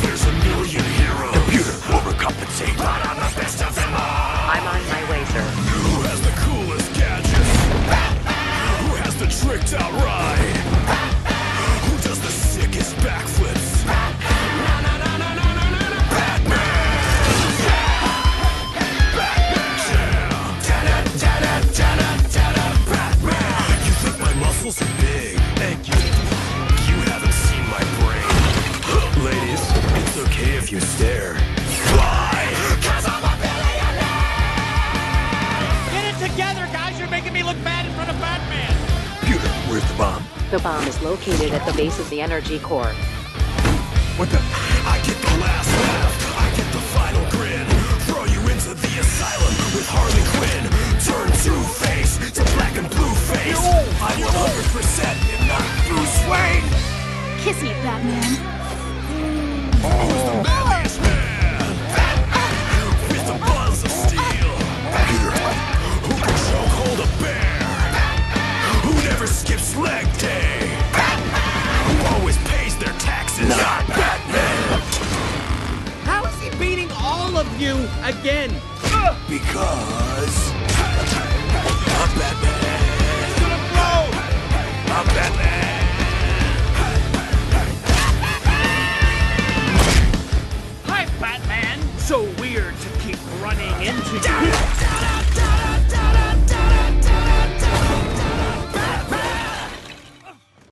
There's a million heroes. Computer, overcompensate. But I'm the best of them all. I'm on my way, sir. Who has the coolest gadgets? Who has the tricked out ride? Who does the sickest backflips? Muscles are big. Thank you. You haven't seen my brain. Ladies, it's okay if you stare. Why? 'Cause I'm a billionaire! Get it together, guys. You're making me look bad in front of Batman. Computer, where's the bomb? The bomb is located at the base of the energy core. What the? I get the last laugh. I get the final grin. Throw you into the asylum with Harley Quinn. Turn Two-Face to black and blue face. I'm 100% and not Bruce Wayne. kiss me, Batman. Who's the manliest man? With the buzz of steel. Peter. Who can chokehold a bear? Who never skips leg day? Who always pays their taxes? Not Batman. How is he beating all of you again? Because I'm Batman. It's gonna blow. I'm Batman. Hi, Batman. So weird to keep running into you.